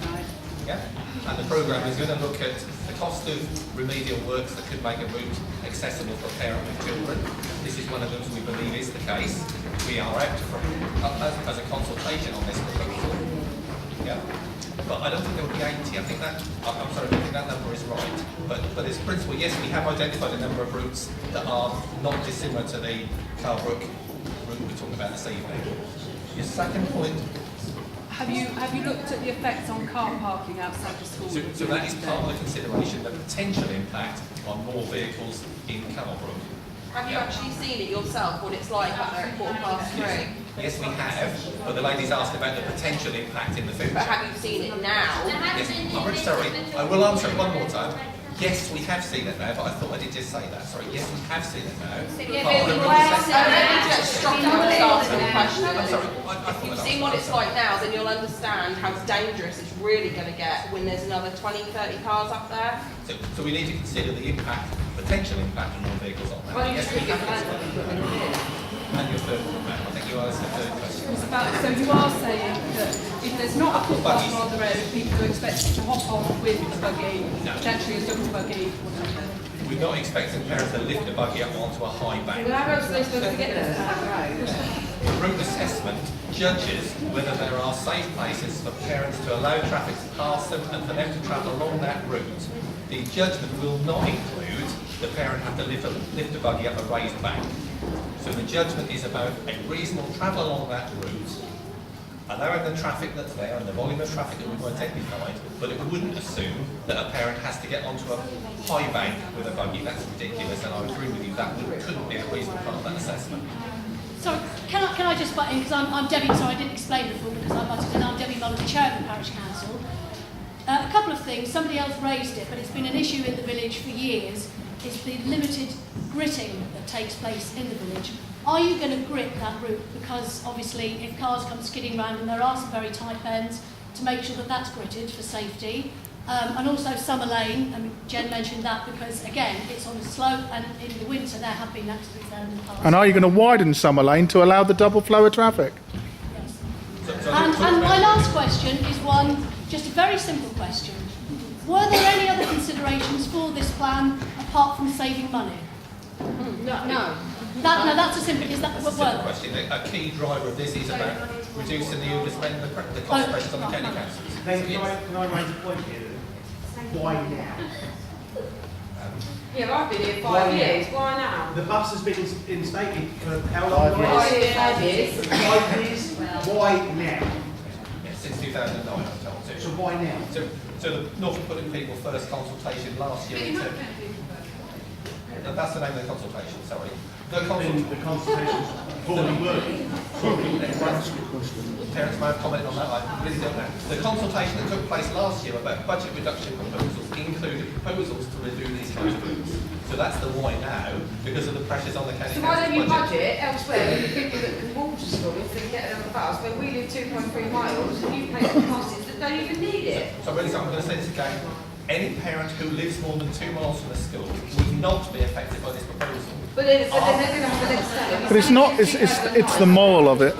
Right. Yeah, and the programme is going to look at the cost of remedial works that could make a route accessible for a parent with children. This is one of those we believe is the case. We are out as a consultation on this proposal. Yeah, but I don't think there would be 80. I think that I'm sorry, I don't think that number is right. But as principle, yes, we have identified a number of routes that are not dissimilar to the Carbrook route we're talking about this evening. Your second point. Have you looked at the effects on car parking outside the school? So that is part of the consideration, the potential impact on more vehicles in Carbrook. Have you actually seen it yourself, what it's like up there at 3:15? Yes, we have, but the lady's asked about the potential impact in the future. But have you seen it now? Yes, I'm really sorry. I will answer it one more time. Yes, we have seen it now, but I thought I did just say that. Sorry, yes, we have seen it now. Just stop you and ask the question. I'm sorry. If you've seen what it's like now, then you'll understand how dangerous it's really going to get when there's another 20, 30 cars up there. So we need to consider the impact, potential impact on more vehicles on that. Well, you Yes, just we think have about considered it, it. And your third one, ma'am. I think you asked the third question. It's about, so you are saying that if there's not a footpath on the road, people are expected to hop on with a buggy, potentially a double buggy, whatever. We're not expecting parents to lift the buggy up onto a high bank. Well, how else are they supposed to get there? Route assessment judges whether there are safe places for parents to allow traffic to pass them and for them to travel along that route. The judgment will not include the parent have to lift a buggy up a raised bank. So the judgment is about a reasonable travel along that route, allowing the traffic that's there and the volume of traffic that we've identified, but it wouldn't assume that a parent has to get onto a high bank with a buggy. That's ridiculous, and I agree with you, that couldn't be a reasonable part of that assessment. Sorry, can I just butt in, because I'm Debbie, sorry I didn't explain before because I butted in, I'm Debbie Muller, the chair of the parish council. A couple of things, somebody else raised it, but it's been an issue in the village for years, is the limited gritting that takes place in the village. Are you going to grit that route? Because obviously if cars come skidding round, and there are some very tight bends, to make sure that that's gritted for safety. And also Summer Lane, I mean, Jen mentioned that because again, it's on a slope and in the winter there have been accidents there in the past. And are you going to widen Summer Lane to allow the double flow of traffic? Yes. And my last question is one, just a very simple question. Were there any other considerations for this plan apart from saving money? No. That's a simple, is that That's what a simple were? question. A key driver of this is about reducing the overspend, the cost pressures on the county councils. Then can I raise a point here? Why now? Yeah, I've been here Why 5 now? years. Why now? The bus has been instated for how long? 5 years. 5 years. 5 years? Why now? Yeah, since 2009, I was told to. So why now? So the Norfolk Putting People First consultation last year, that's the name of the consultation, sorry. The consultation's poorly worded. Parents may have commented on that, I really don't know. The consultation that took place last year about budget reduction proposals included proposals to redo these kinds of routes. So that's the why now, because of the pressures on the county So why don't you council budget elsewhere when the people that can walk to school if they can get there on a bus, when we live 2.3 miles and you pay for buses that don't even need it? So really, I'm going to say this again. Any parent who lives more than 2 miles from the school would not be affected by this proposal. But then they're going to have the next day. But it's not, it's the moral of it.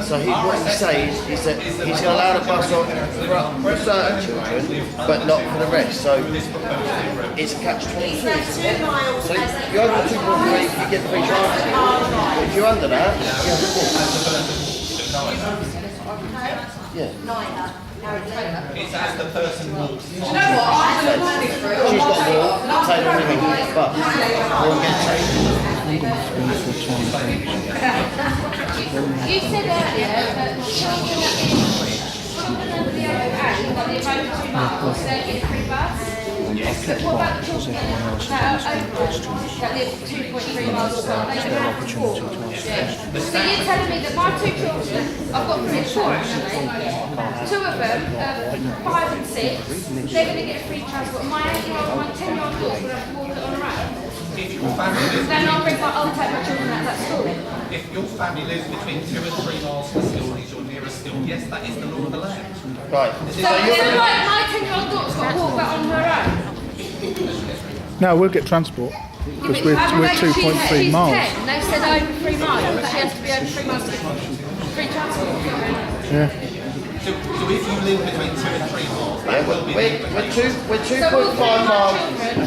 So what he's saying is that he's going to allow the bus on for certain children, but not for the rest. So it's a catch-22. So you're over 2.3, you get the free charge. If you're under that, you have to walk. Yeah. It's as the person walks. Do you know what? I'm going to walk it through. She's got to walk, take the living, but we'll get changed. You said earlier that children over the age of 8, they're over 2 miles, they're in a free bus. Yes. But what about the children that live 2.3 miles or so? They don't have to walk. So you're telling me that my 2 children, I've got 3 or 4 actually, 2 of them, 5 and 6, they're going to get free transport. My 8-year-old, my 10-year-old daughter will have to walk it on her own. If your family lives Then I'll take my children out of that school. if your family lives between 2 and 3 miles from the school and is your nearest school, yes, that is the law of the land. Right. So my 10-year-old daughter's got to walk that on her own. No, we'll get transport because we're 2.3 she's miles. 10. They said over 3 miles, that she has to be over 3 miles to get free transport. Yeah. So if you live between 2 and 3 miles, that will be We're 2.5 miles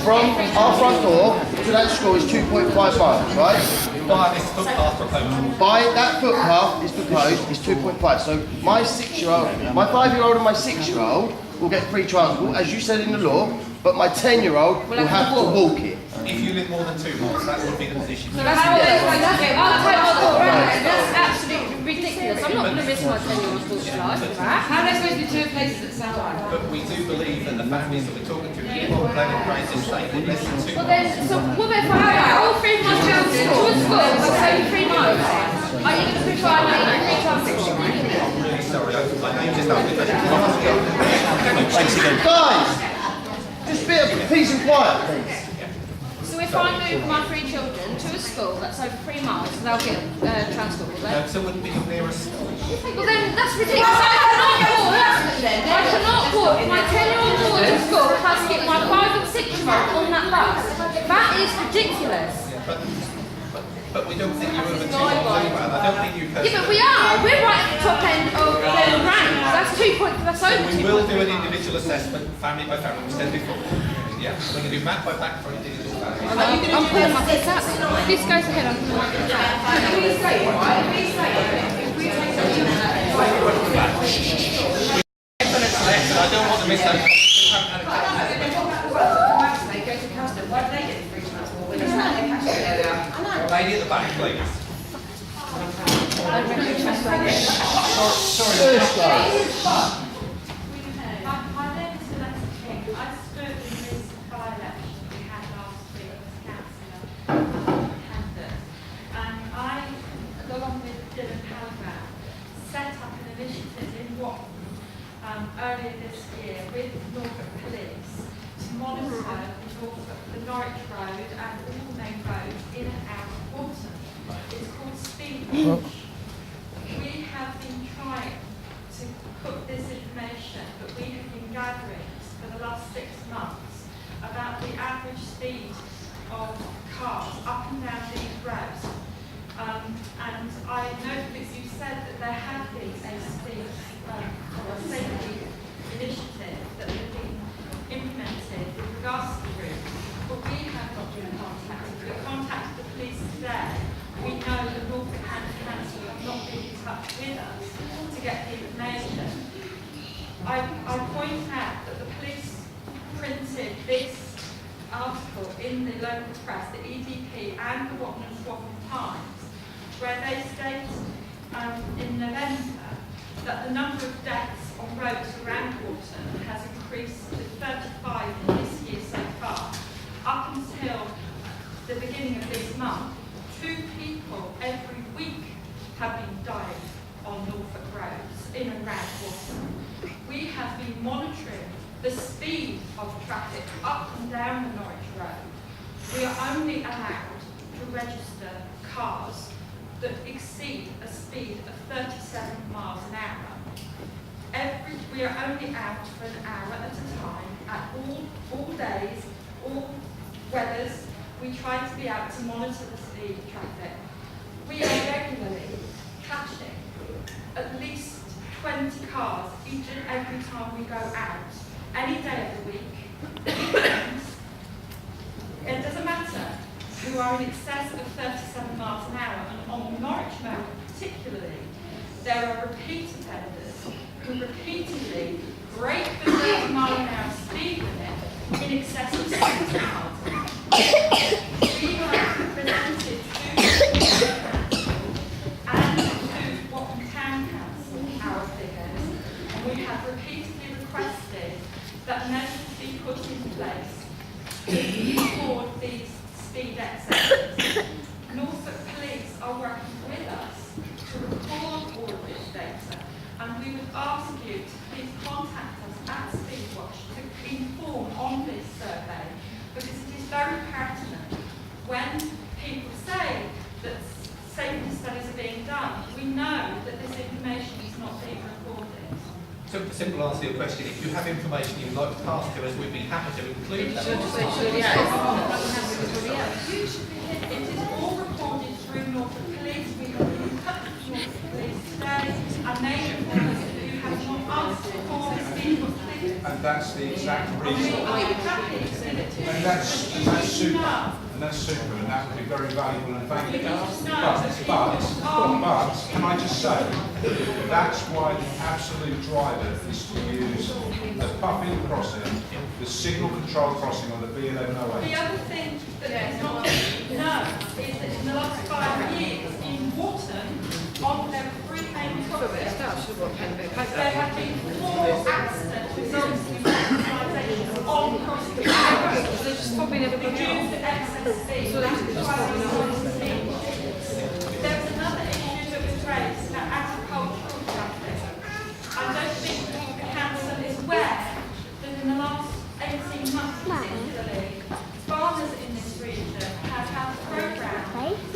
from our front door to that school is 2.5 miles, right? By this footpath proposal. By that footpath is proposed is 2.5. So my 6-year-old, my 5-year-old and my 6-year-old will get free transport, as you said in the law, but my 10-year-old will have to walk it. If you live more than 2 miles, that would be the position. So that's I'll take my daughter around there. That's absolutely ridiculous. I'm not going to risk my 10-year-old daughter's life for that. How are there supposed to be 2 places at the same time? But we do believe that the families that we're talking to, people on planning crisis, they would listen to. Well then, so what if I allow all 3 of my children to a school that's only 3 miles? Are you going to provide me 3 times 6? I'm really sorry, I know you just asked the question. Can I ask you? Thanks again. Guys, just a bit of peace and quiet, please. So if I move my 3 children to a school that's over 3 miles, they'll get transport, will they? So wouldn't be your nearest school? Well then, that's ridiculous. I cannot put my 10-year-old daughter to school plus get my 5 and 6-year-old on that bus. That is ridiculous. But we don't think you're over 2 miles anyway. I don't think you Yeah, but we are. We're right at the top end of the rank. That's 2 points. That's over 2 We will points. do an individual assessment, family by family, we said before. Yeah, we're going to do map by map for individual families. I'm pulling my kids out. This goes ahead, I'm pulling my kids out. Please say it, right? Please say it. If we take I don't want to miss that. Lady at the back, please. My name is Vanessa King. I spoke with Ms. by-election we had last week as councillor candidate. And I, along with Dylan Halgram, set up an initiative in Watton earlier this year with Norfolk Police to monitor the Norwich Road and all main roads in and out of Watton. It's called Speed Watch. We have been trying to put this information that we have been gathering for the last 6 months about the average speed of cars up and down these roads. And I know that you said that there had been a speed or a safety initiative that had been implemented with regards to the route, but we have not been contacted. We contacted the police today. We know that Norfolk County Council have not been in touch with us to get the information. I point out that the police printed this article in the local press, the EDP and the Watton and Swaffham Times, where they state in November that the number of deaths on roads around Watton has increased to 35 in this year so far. Up until the beginning of this month, 2 people every week have been dying on Norfolk roads in and around Watton. We have been monitoring the speed of traffic up and down the Norwich Road. We are only allowed to register cars that exceed a speed of 37 miles an hour. We are only out for an hour at a time, at all days, all weathers. We try to be out to monitor the speed of traffic. We are regularly catching at least 20 cars each and every time we go out, any day of the week. It doesn't matter who are in excess of 37 miles an hour, and on the Norwich Road particularly, there are repeat offenders who repeatedly break the 30 mile an hour speed limit in excess of 70 miles an hour. We have presented to the Council and to Watton Town Council our figures, and we have repeatedly requested that measures be put in place to record these speed excesses. Norfolk Police are working with us to record all of this data, and we would ask you to please contact us at Speedwatch to inform on this survey, because it is very pertinent. When people say that safety studies are being done, we know that this information is not being recorded. So, simple answer to your question, if you have information you'd like to pass to us, we'd be happy to include that. It is all recorded through Norfolk Police. We have been in touch with Norfolk Police today, and they inform us that you have not asked for the speed of figures. And that's the exact reason. We are happy to give it to you. And that's super. and that's super, and that would be very valuable and valuable. But can I just say, that's why the absolute driver is to use the puffin crossing, the signal control crossing on the B1108. The other thing that is not known is that in the last 5 years in Watton, on their 3 main crossings, there have been 4 accidents resulting in hospitalisations on crossing. There's probably never been used excess speed. That's why there was another issue that was raised about agricultural traffic. I don't think the council is aware that in the last 18 months particularly, farmers in this region have had a programme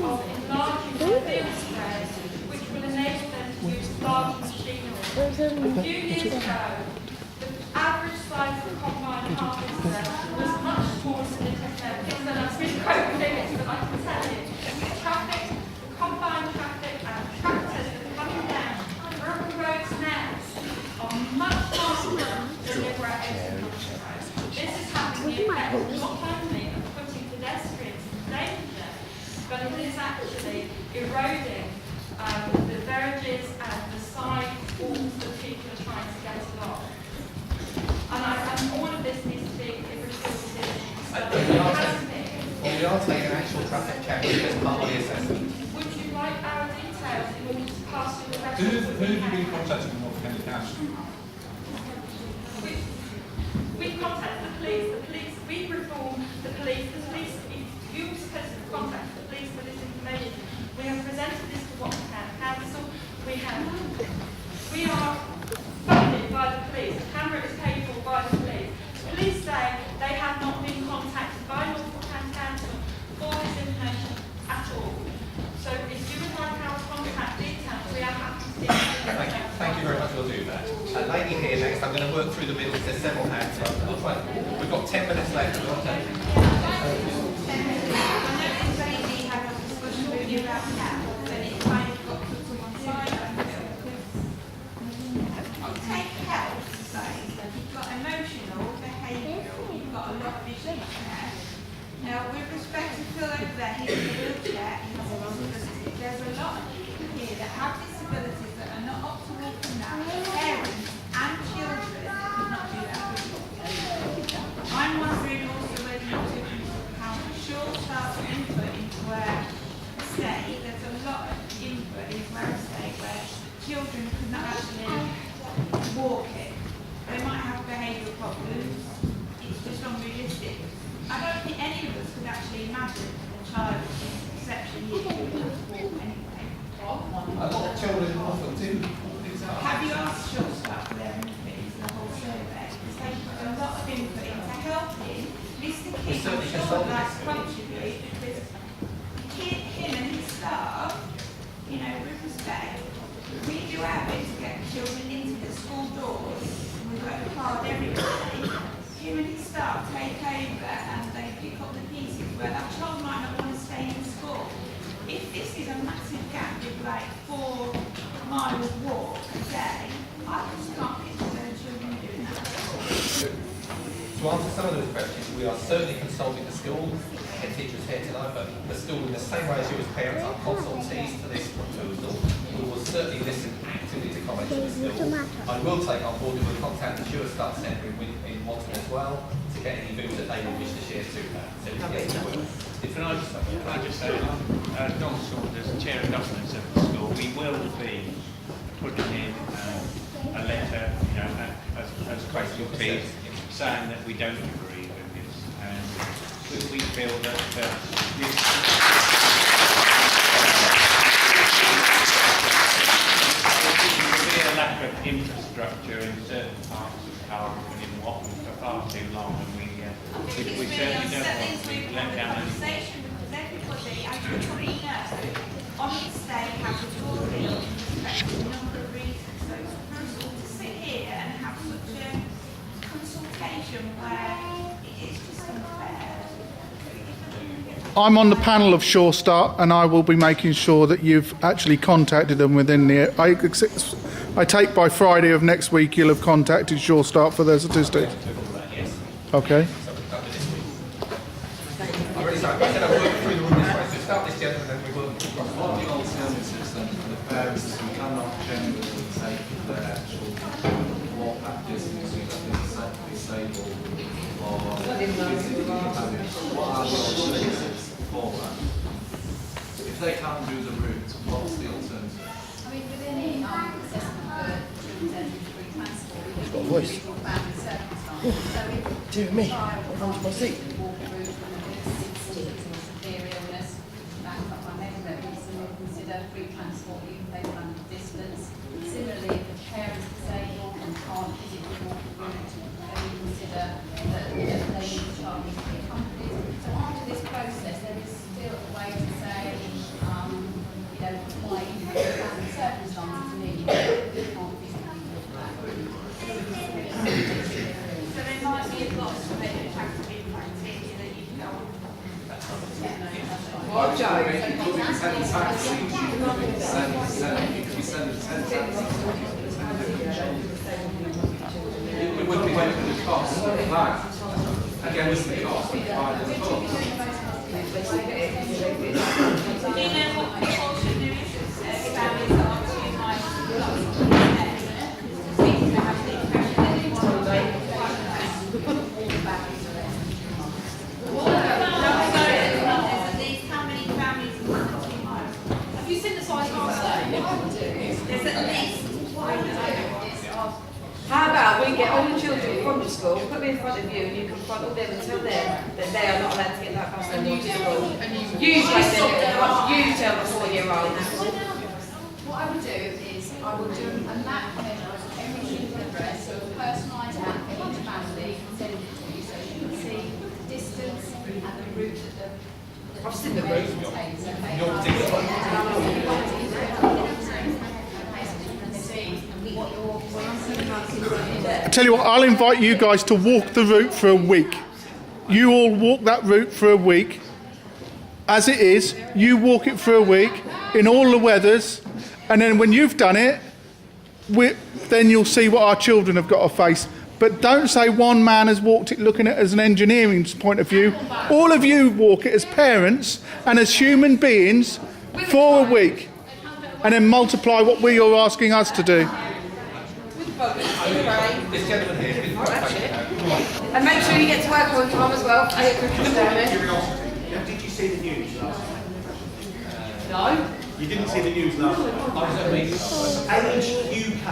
of enlarging their field spread, which will enable them to use large machinery. A few years ago, the average size of the combine harvester was much smaller than it is now. It's an unquote limits, but I can tell you, the traffic, the combine traffic and tractors that are coming down rural roads now are much faster than they were at 18 months ago. This is having the effect not only of putting pedestrians in danger, but it is actually eroding the verges and the side walls that people are trying to get along. And all of this needs to be reported. We are taking actual traffic counts as part of the assessment. Would you like our details in order to pass through the rest Who of have you been contacting the Norfolk County Council? We contact the police, we reform the police, if you're supposed to contact the police for this information, we have presented this to Watton County Council, we are funded by the police, the camera is paid for by the police. The police say they have not been contacted by Norfolk County Council for this information at all. So if you would like our contact details, we are happy to give you. Thank you very much, we'll do that. Lady here next, I'm going to work through the middle, there's several hands. We've got 10 minutes left. Take health, say, you've got emotional, behavioural, you've got a lot of issues there. Now, with respect to Phil over there, he's in a wheelchair, he has a disability. There's a lot of people here that have disabilities that are not optimal for now. Parents and children could not do that with you. I'm wondering also whether you could have short staff input into where stay. There's a lot of input in where stay where children could not actually walk it. They might have behavioural problems. It's just unrealistic. I don't think any of us could actually imagine a child in reception year being able to walk anyway. A lot of children in Norfolk do. Have you asked short staff for their input into the whole survey? Because they put a lot of input into helping Mr. King, I'm sure, would like to contribute because him and his staff, you know, with respect, we do our bit to get children into the school doors. We work hard every day. Him and his staff take over and they pick up the pieces where that child might not want to stay in school. If this is a massive gap with like 4 miles walk a day, I just can't picture those children doing that. To answer some of those questions, we are certainly consulting the school, head teachers here tonight, but the school, in the same way as you as parents are consultees to this proposal, we will certainly listen actively to comments from the school. I will take on board and we'll contact the Sure Start Centre in Watton as well to get any views that they would wish to share to that. So yes, we will. Can I just say, Don Saunders, Chair of Governance of the school, we will be putting in a letter, you know, as critical team, saying that we don't agree with this, and we feel that this will be a lack of infrastructure in certain parts of Cardiff and in Watton for far too long, and we certainly don't want to let down any. Because everybody, as you probably know, on its day has a story of respect for a number of reasons. So it's crucial to sit here and have such a consultation where it's just unfair. I'm on the panel of Sure Start, and I will be making sure that you've actually contacted them within the. I take by Friday of next week you'll have contacted Sure Start for their statistics. Okay. I said I start this gentleman and we will. What are the alternatives then for the parents who cannot genuinely take their children? What activities are disabled or physically damaged? What are the alternatives for that? If they can't do the route, what's the alternative? I mean, within assessment for children's free transport, we got a voice. family circumstances. So if Dear me, child what happened to my seat? walk through from a severe illness, back up my medical reason, we'll consider free transport even if they run the distance. Similarly, if the parent is disabled and can't physically walk the route, then we consider that they need the child needs to be accompanied. So after this process, there is still a way to say, my family circumstances mean you can't physically walk that route. So there might be a lot of it that have to be criteria that you can go on. Well, Joe, You could be 10 taxis, you could be sending 10 taxis, it would be going to the cost of that against the cost of providing the bus. Do you know what proportion there is of families that are 2 miles from the seems to have the impression that they want to make at least how many families are within 2 miles? Have you seen the size of the There's at least How about we get all the children from the school, put them in front of you, and you confront all them and tell them that they are not allowed to get that bus and you to school. You take them little ones, you tell the 4-year-olds. What I would do is I would do a map measure of every single address, so a personalised map for each family and send it to you so you can see the distance and the route that the I've seen the route. takes. Okay? Your particular one. Tell you what, I'll invite you guys to walk the route for a week. You all walk that route for a week. As it is, you walk it for a week in all the weathers, and then when you've done it, then you'll see what our children have got to face. But don't say one man has walked it looking at it as an engineering point of view. All of you walk it as parents and as human beings for a week, and then multiply what we are asking us to do. This gentleman here has been And make sure you get to work on time as well. Did you see the news last night? No. You didn't see the news last night? Age UK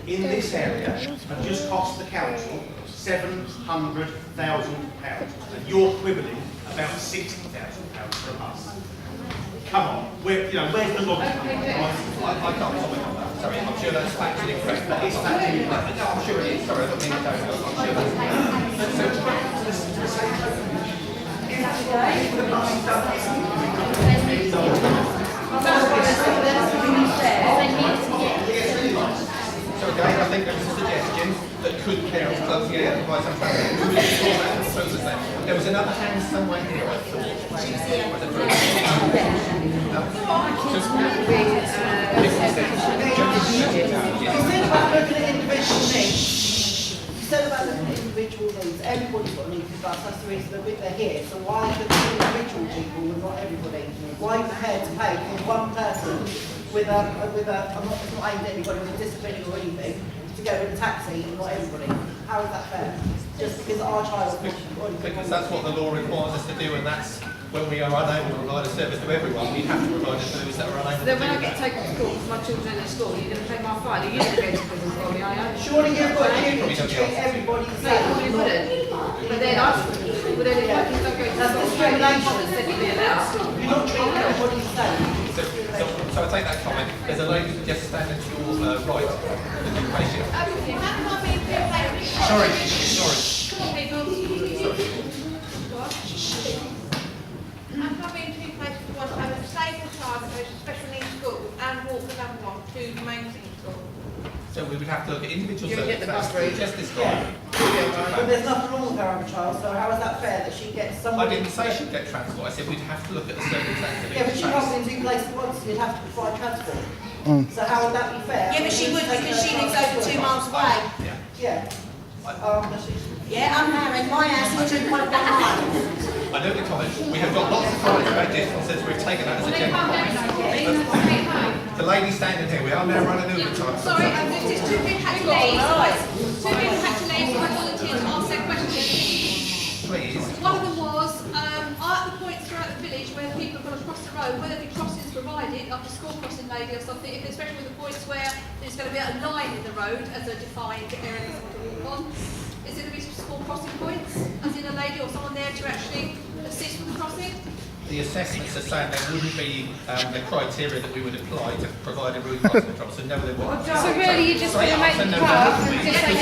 in this area have just cost the council £700,000, and you're quibbling about £60,000 from us. Come on, where's the logic? I can't comment on that. Sorry, I'm sure that's factually incorrect. But it's factually incorrect. No, I'm sure it is. Sorry, I don't mean to tell you. I'm sure So again, I think there was a suggestion that could count closing it out by some There was another hand somewhere here, I thought. You said about looking at individual needs. Everybody's got needs with us. That's the reason they're here. So why the individual people and not everybody? Why are you prepared to pay for one person with a it's not aimed at anybody with a disability or anything to go in a taxi and not everybody? How is that fair? Just because our child. Because that's what the law requires us to do, and that's when we are unable to provide a service to everyone, we have to provide a service that are unable So then to when I do get that. taken to school, because my children are in school, you're going to pay my fine. Are you going to go to prison for me? I know. Surely you've got a duty to treat everybody the No, same. you probably wouldn't. But then if my kids don't go to That's school, discrimination. that's definitely allowed. You're not treating everybody the same. So I take that comment. There's a lady who just standing to your right, the new patient. Sorry. I'm having 2 places for one, have a disabled child that goes to special needs school and walk another one to the mainstream school. So we would have to look at individual You would get the bus circumstances, route. just this guy. But there's nothing wrong with her own child, so how is that fair that she gets I someone... didn't say she'd get transport. I said we'd have to look at the circumstances of Yeah, but each she case. comes in 2 places at once, so you'd have to provide transport. So how would that be fair? Yeah, but she would because she lives over 2 miles away. Yeah. Yeah, I'm married. My house is 2.1 miles. I know the comment. We have got lots of comments about distances. We've taken that as a general comment. The lady standing here, we are now running over time. Sorry, I've noticed two people had to leave. Two people had to leave, so I volunteered to ask their questions. Please. One of them was, are the points throughout the village where people are going to cross the road, whether the crossings provided, like a school crossing maybe or something, especially with the points where there's going to be a line in the road as a defined area for someone to walk on. Is there going to be school crossing points, as in a lady or someone there to actually assist with the crossing? The assessments are saying there wouldn't be the criteria that we would apply to provide a route crossing control, so no, there wouldn't. So really you're just going to make the path and just say,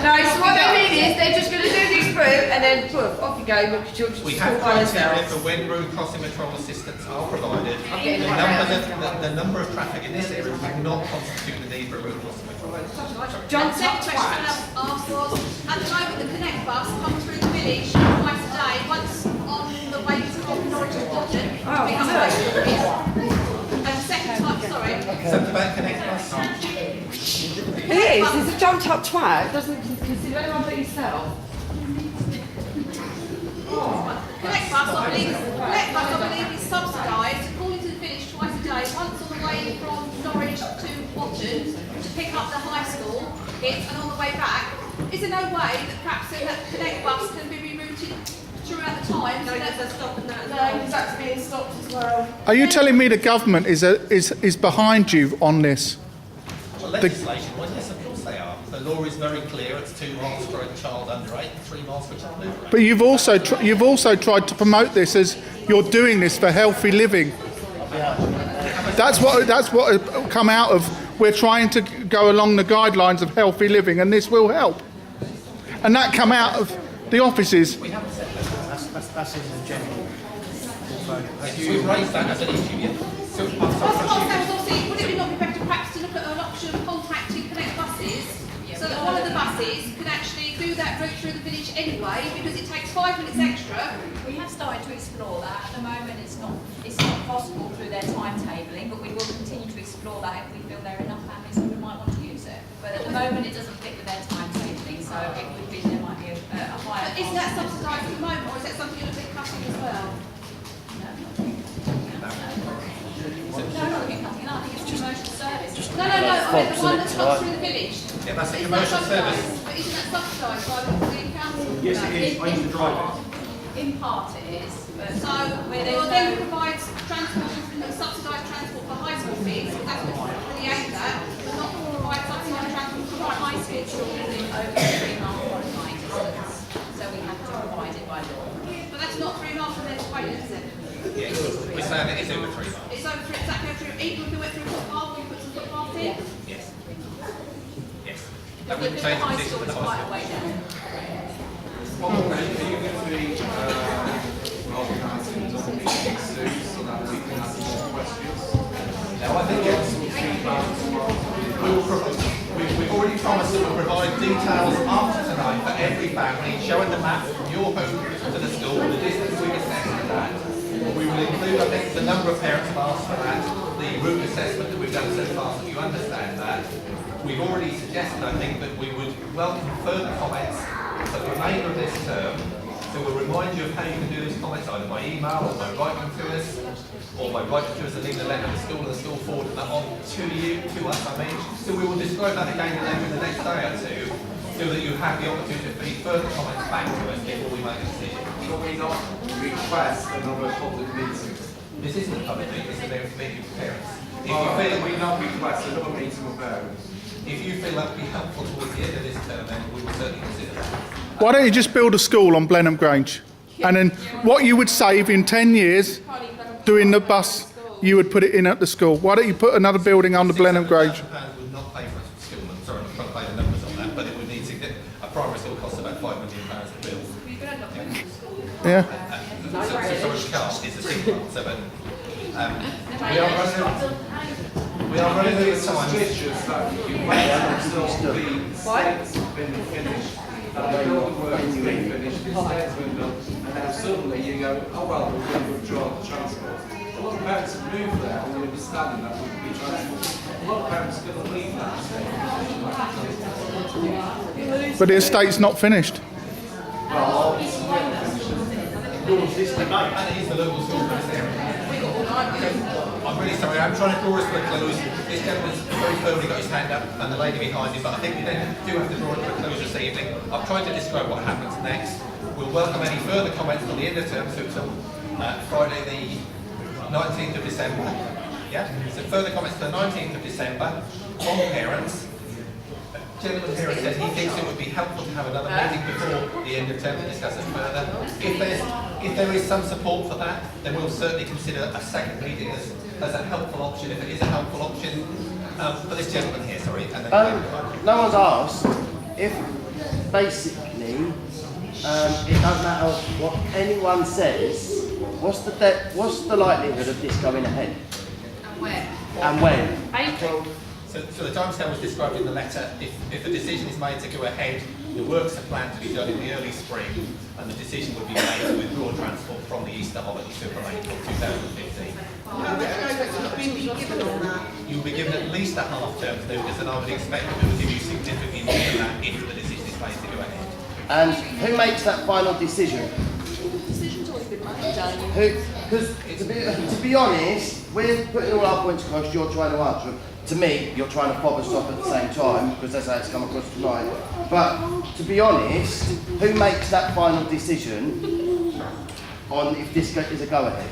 no, so what they mean is they're just going to do this route and then poof, off you go, look at children. We have criteria for when road crossing control assistance are provided. The number of traffic in this area would not constitute the need for a road crossing control. John, second question I asked was, at the moment the Connect bus comes through the village twice a day, once on the way from Norwich to Watton, and second time, sorry. Something about Connect bus? It is, it's a jumped up twat, doesn't consider anyone but yourself. Connect bus, I believe, is subsidised according to the village twice a day, once on the way from Norwich to Watton to pick up the high school kids, and on the way back. Is there no way that perhaps that Connect bus can be rerouted throughout the time? No, there's a stop and that. No, because that's being stopped as well. Are you telling me the government is behind you on this? Well, legislation, well, yes, of course they are. The law is very clear. It's 2 miles for a child under 8 and 3 miles for a child over 8. But you've also tried to promote this as you're doing this for healthy living. That's what come out of. We're trying to go along the guidelines of healthy living, and this will help. And that come out of the offices. We haven't said that. That's in the general portfolio. We've raised that as an issue, yeah. So, would it not be better perhaps to look at an option of contacting Connect buses so that one of the buses can actually do that route through the village anyway, because it takes 5 minutes extra? We have started to explore that. At the moment it's not possible through their timetabling, but we will continue to explore that if we feel there are enough families who might want to use it. But at the moment it doesn't fit with their timetabling, so it would be there might be a higher But isn't that subsidised at the moment, or is that something you're looking at cutting as well? No, not looking at cutting. I think it's a commercial service. No, I mean the one that's not through the village. Yeah, that's a Isn't commercial that service. subsidised? But isn't that subsidised by the council? Yes, it is. I used to drive it. In part it is, but So, well, then provides transport, subsidised transport for high school kids, because that's what it's really aimed at, but not provide subsidised transport for high school children live over 3 mile qualifying distance, so we have to provide it by law. But that's not 3 miles from their way, is it? Yes, we're saying it is over 3 miles. It's over 3, exactly over 3, even if we went through a footpath, we put some footpath in? Yes. Yes. But That the wouldn't change the high position school of is the quite high a way down. Are you going to be organising double meetings soon so that we can ask more questions? Now, I think we've already promised that we'll provide details after tonight for every family, showing the map from your home to the school, the distance we've assessed for that. We will include, I think, the number of parents have asked for that, the route assessment that we've done so far, so you understand that. We've already suggested, I think, that we would welcome further comments for the remainder of this term. So we'll remind you of how you can do those comments either by email or by writing to us, or by writing to us and leaving a letter to the school and the school forwarding that on to you, to us, I mean. So we will describe that again in the next day or two, so that you have the opportunity to feed further comments back to us before we make a decision. Shall we not request another public meeting? This isn't a public meeting, this is a meeting with parents. If you Can feel we not request another meeting with parents? If you feel that would be helpful towards the end of this term, then we will certainly consider that. Why don't you just build a school on Blenheim Grange? And then what you would save in 10 years doing the bus, you would put it in at the school. Why don't you put another building on the Blenheim Grange? £600,000 would not pay for a school, I'm sorry, I'm not trying to play the numbers on that, but it would need to get, a primary school costs about £5 million to build. Yeah. So we can't, it's a single one, so but, we are running out of time. Suspicious that you wait until the state's been finished, that the building work has been finished, the state's been done, and then suddenly you go, oh well, we're going to withdraw the transport. A lot of parents have moved there on the understanding that we would be transport. A lot of parents are going to leave that state. But the estate's not finished. Well, obviously, launch this debate. And it is the local school for this area. I'm really sorry, I'm trying to draw us to a close. This gentleman's very firmly got his hand up and the lady behind him, but I think we then do have to draw it to a close this evening. I've tried to describe what happens next. We'll welcome any further comments on the end of term, so until Friday the 19th of December. Yeah? So further comments to the 19th of December from parents. Gentleman here said he thinks it would be helpful to have another meeting before the end of term to discuss it further. If there is some support for that, then we'll certainly consider a second meeting as a helpful option, if it is a helpful option. For this gentleman here, sorry. And then no one's asked if basically it doesn't matter what anyone says. What's the likelihood of this going ahead? And when? April. So the timescale was described in the letter. If a decision is made to go ahead, the works are planned to be done in the early spring, and the decision would be made to withdraw transport from the Easter holiday from April 2015. You'll be given at least a half term's notice, and I would expect that we will give you significantly more than that if the decision is made to go ahead. And who makes that final decision? Decision's always been made, Daniel. Because to be honest, we're putting all our points across, you're trying to answer them. To me, you're trying to fob us off at the same time, because that's how it's come across tonight. But to be honest, who makes that final decision on if this is a go-ahead?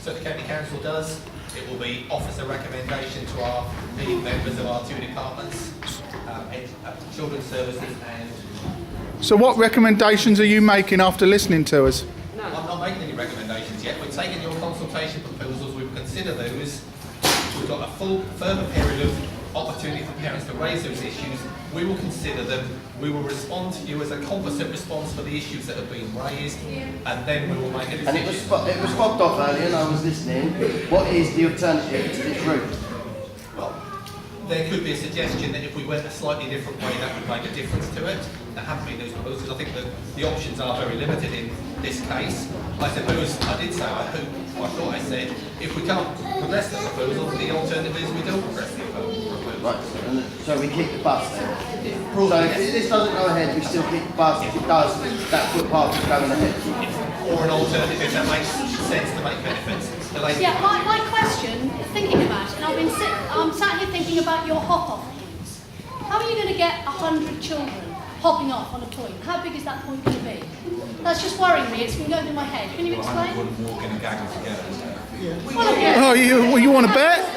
So the County Council does. It will be officer recommendation to our lead members of our two departments, children's services and... So what recommendations are you making after listening to us? No, I'm not making any recommendations yet. We're taking your consultation proposals. We will consider those. We've got a full further period of opportunity for parents to raise those issues. We will consider them. We will respond to you as a composite response for the issues that have been raised, and then we will make a decision. And it was fobbed off earlier, and I was listening. What is the alternative to this route? Well, there could be a suggestion that if we went a slightly different way, that would make a difference to it. There haven't been those proposals. I think that the options are very limited in this case. I suppose I did say, I thought I said, if we can't progress the proposal, the alternative is we don't progress the proposal. Right, and so we keep the bus then. So if this doesn't go ahead, we still keep the bus. If it does, that footpath is going ahead. Or an alternative that makes sense to make benefits. Yeah, my question, thinking about it, and I'm sat here thinking about your hop-off points. How are you going to get 100 children hopping off on a point? How big is that point going to be? That's just worrying me. It's been going through my head. Can you explain? Walking and gagging together. Oh, you want to bet?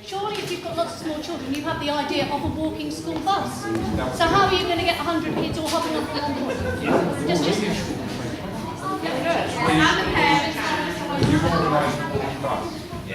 Surely if you've got lots of small children, you have the idea of a walking school bus. So how are you going to get 100 kids all hopping off at one point? Just You organise a walking bus?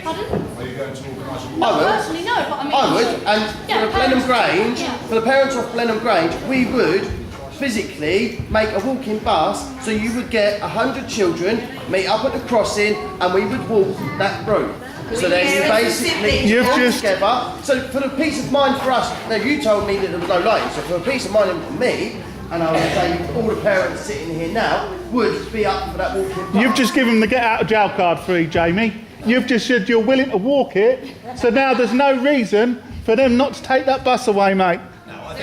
Pardon? Are you going to organise a walking Not bus? personally, no, but I mean... I would, and for Blenheim Grange, for the parents of Blenheim Grange, we would physically make a walking bus, so you would get 100 children, meet up at the crossing, and we would walk that route. So then you basically all together. So for the peace of mind for us, now you told me that there was no lighting, so for the peace of mind for me, and I would say all the parents sitting here now would be up for that walking bus. You've just given them the get out of jail card free, Jamie. You've just said you're willing to walk it, so now there's no reason for them not to take that bus away, mate. No, I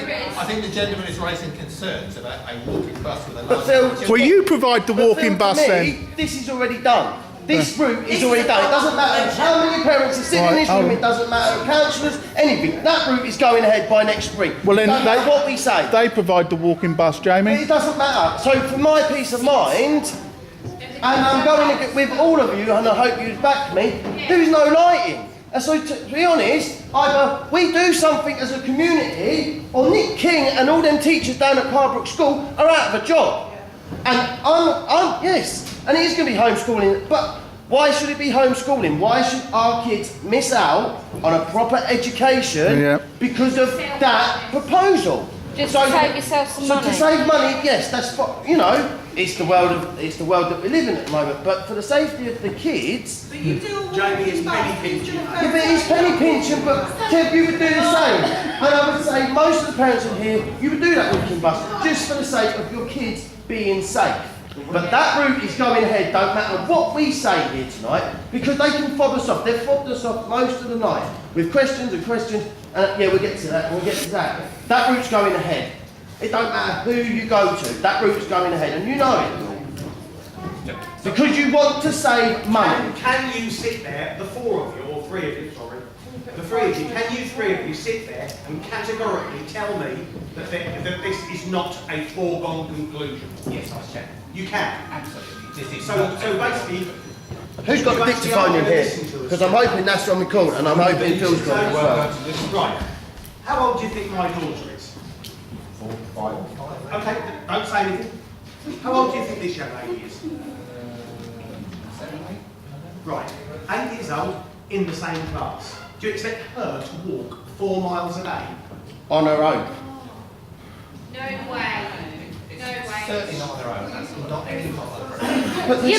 think the gentleman is raising concerns about a walking bus with a large... Well, you provide the walking bus then. This is already done. This route is already done. It doesn't matter how many parents are sitting in this room, it doesn't matter councillors, anything. That route is going ahead by next spring. Well, then no matter what we say. They provide the walking bus, Jamie. It doesn't matter. So for my peace of mind, and I'm going to get with all of you, and I hope you back me, there's no lighting. And so to be honest, either we do something as a community, or Nick King and all them teachers down at Carbrook School are out of a job. And yes, and it is going to be homeschooling, but why should it be homeschooling? Why should our kids miss out on a proper education because of that proposal? Just to save yourself some money. So to save money, yes, that's what, you know, it's the world that we live in at the moment. But for the safety of the kids, Jamie, it's penny pinching. if it is penny pinching, but Kev, you would do the same. And I would say most of the parents in here, you would do that walking bus just for the sake of your kids being safe. But that route is going ahead, don't matter what we say here tonight, because they can fob us off. They've fobbed us off most of the night with questions and questions, and we'll get to that, we'll get to that. That route's going ahead. It don't matter who you go to, that route's going ahead, and you know it. Because you want to save money. Can you sit there, the four of you, or three of you, sorry, the three of you, can you three of you sit there and categorically tell me that this is not a foregone conclusion? Yes, I can. You can? Absolutely. This is So basically, Who's got the dictaphone in here? Because I'm hoping that's on record and I'm hoping Phil's got it as well. Right. How old do you think my daughter is? 4, 5. Okay, don't say anything. How old do you think this young lady is? 7, 8. Right. 8 years old, in the same class. Do you expect her to walk 4 miles a day? On her own. No way. No way. Certainly not on their own. That's not any part of the program. Yeah, but you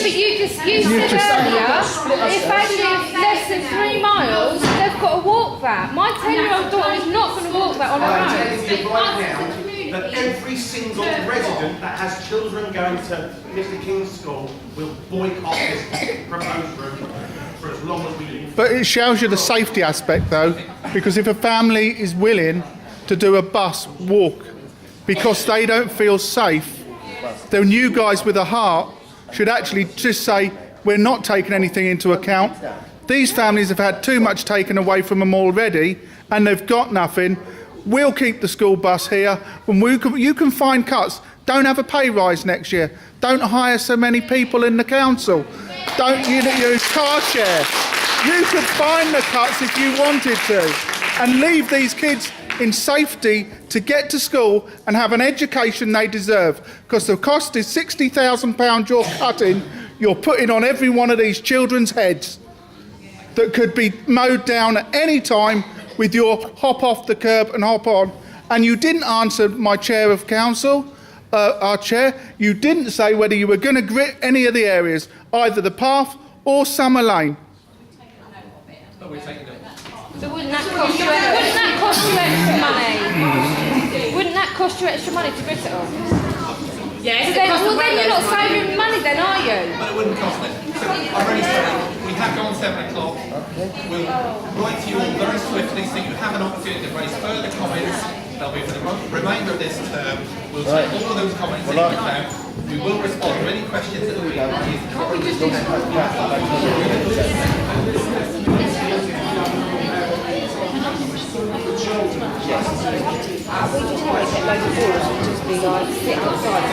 said earlier, if they live less than 3 miles, they've got to walk that. My 10-year-old daughter is not going to walk that on her I'm own. telling you right now that every single resident that has children going to Mr. King's school will boycott this proposed route for as long as we live. But it shows you the safety aspect though, because if a family is willing to do a bus walk because they don't feel safe, then you guys with a heart should actually just say, we're not taking anything into account. These families have had too much taken away from them already and they've got nothing. We'll keep the school bus here. You can find cuts. Don't have a pay rise next year. Don't hire so many people in the council. Don't use car share. You could find the cuts if you wanted to and leave these kids in safety to get to school and have an education they deserve. Because the cost is £60,000 you're cutting, you're putting on every one of these children's heads that could be mowed down at any time with your hop off the curb and hop on. And you didn't answer my chair of council, our chair. You didn't say whether you were going to grit any of the areas, either the path or Summer Lane. But we're taking them. So wouldn't that cost you extra money? Wouldn't that cost you extra money to grit it all? Yes. Then you're not saving money then, are you? But it wouldn't cost me. So I'm really sorry. We have gone 7 o'clock. We'll write to you all very swiftly so you have an opportunity to raise further comments. They'll be for the remainder of this term. We'll take all of those comments into account. We will respond to any questions that will be raised. We just want to get loads of boards and just be like, sit outside.